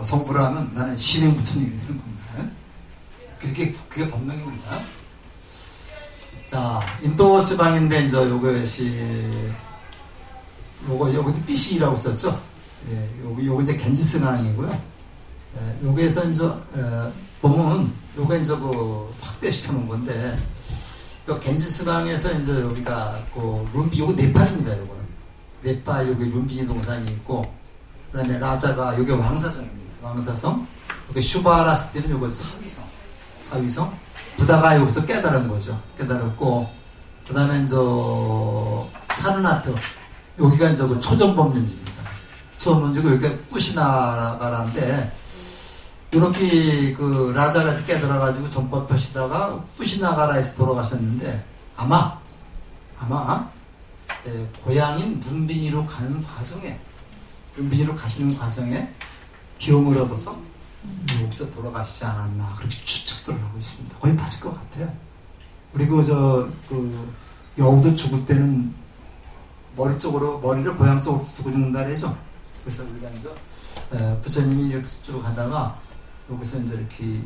성불을 하면 나는 신행 부처님이 되는 겁니다. 그게 법명입니다. 자, 인도 지방인데, 요것도 삐시라고 썼죠? 예, 요거 이제 겐지스강이고요. 예, 여기에서 보면, 요게 확대시켜 놓은 건데, 요 겐지스강에서 우리가, 룸비, 요거 네팔입니다, 요거는. 네팔, 여기 룸비 동산이 있고, 그 다음에 라자가, 요게 왕사성입니다. 왕사성. 여기 슈바라스티는 요거 사위성. 부다가 여기서 깨달은 거죠. 깨달았고, 그 다음에 사르나트, 여기가 초전법륜지입니다. 초전법륜지고 여기가 꾸시나가라인데, 이렇게 라자가에서 깨달아가지고 전법 펴시다가 꾸시나가라에서 돌아가셨는데, 아마 고향인 룸비니로 가는 과정에, 룸비니로 가시는 과정에 기용을 얻어서 여기서 돌아가시지 않았나 그렇게 추측들을 하고 있습니다. 거의 맞을 것 같아요. 그리고 여우도 죽을 때는 머리를 고향 쪽으로 두고 죽는다 그러죠. 그래서 우리가 부처님이 이렇게 쭉 가다가 여기서 이렇게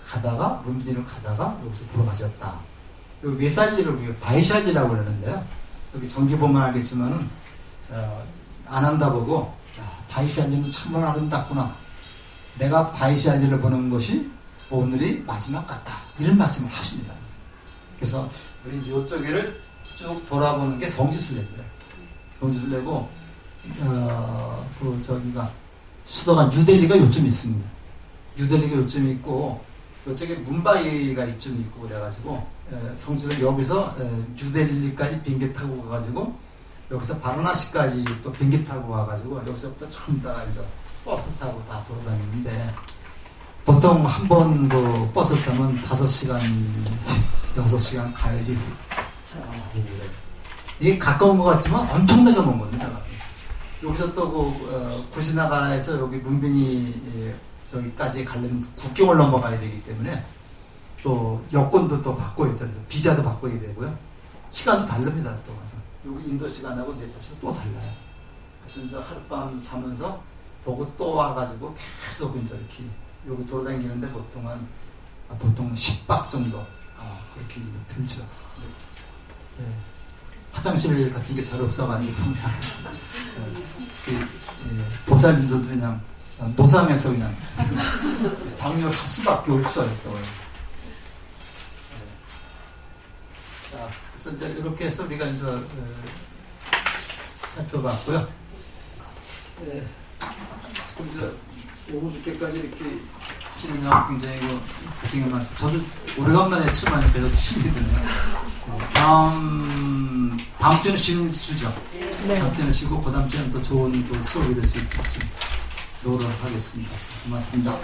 가다가 룸진을 가다가 여기서 돌아가셨다. 여기 외살리를 우리가 바이샬리라고 그러는데요. 여기 정기 보면 알겠지만은 안 한다 보고 바이샬리는 참으로 아름답구나. 내가 바이샬리를 보는 것이 오늘이 마지막 같다. 이런 말씀을 하십니다. 그래서 우리 이쪽에를 쭉 돌아보는 게 성지순례입니다. 성지순례고 수도가 뉴델리가 요쯤 있습니다. 뉴델리가 요쯤 있고 요쪽에 문바이가 이쯤 있고 그래가지고 성지순례 여기서 뉴델리까지 비행기 타고 가가지고 여기서 바라나시까지 또 비행기 타고 와가지고 여기서부터 전부 다 이제 버스 타고 다 돌아다니는데 보통 한 번 버스 타면 5시간, 6시간 가야지. 이게 가까운 것 같지만 엄청나게 먼 겁니다. 여기서 또 구시나가라에서 여기 문빈이 저기까지 가려면 국경을 넘어가야 되기 때문에 또 여권도 또 바꿔야 돼서 비자도 바꿔야 되고요. 시간도 다릅니다. 또 가서 여기 인도 시간하고 네팔 시간 또 달라요. 그래서 이제 하룻밤 자면서 보고 또 와가지고 계속 이제 이렇게 여기 돌아다니는데 보통 10박 정도 그렇게 들죠. 네. 화장실 같은 게 잘 없어가지고 보살님들도 그냥 노상에서 그냥 방역할 수밖에 없어요. 또. 자, 그래서 이제 이렇게 해서 우리가 이제 살펴봤고요. 지금 이제 오후 늦게까지 이렇게 치느냐고 굉장히 고생이 많죠. 저도 오래간만에 출마하니까 저도 힘이 드네요. 다음 주는 쉬는 주죠. 네. 다음 주는 쉬고 그 다음 주는 또 좋은 또 수업이 될 수 있도록 노력하겠습니다. 고맙습니다.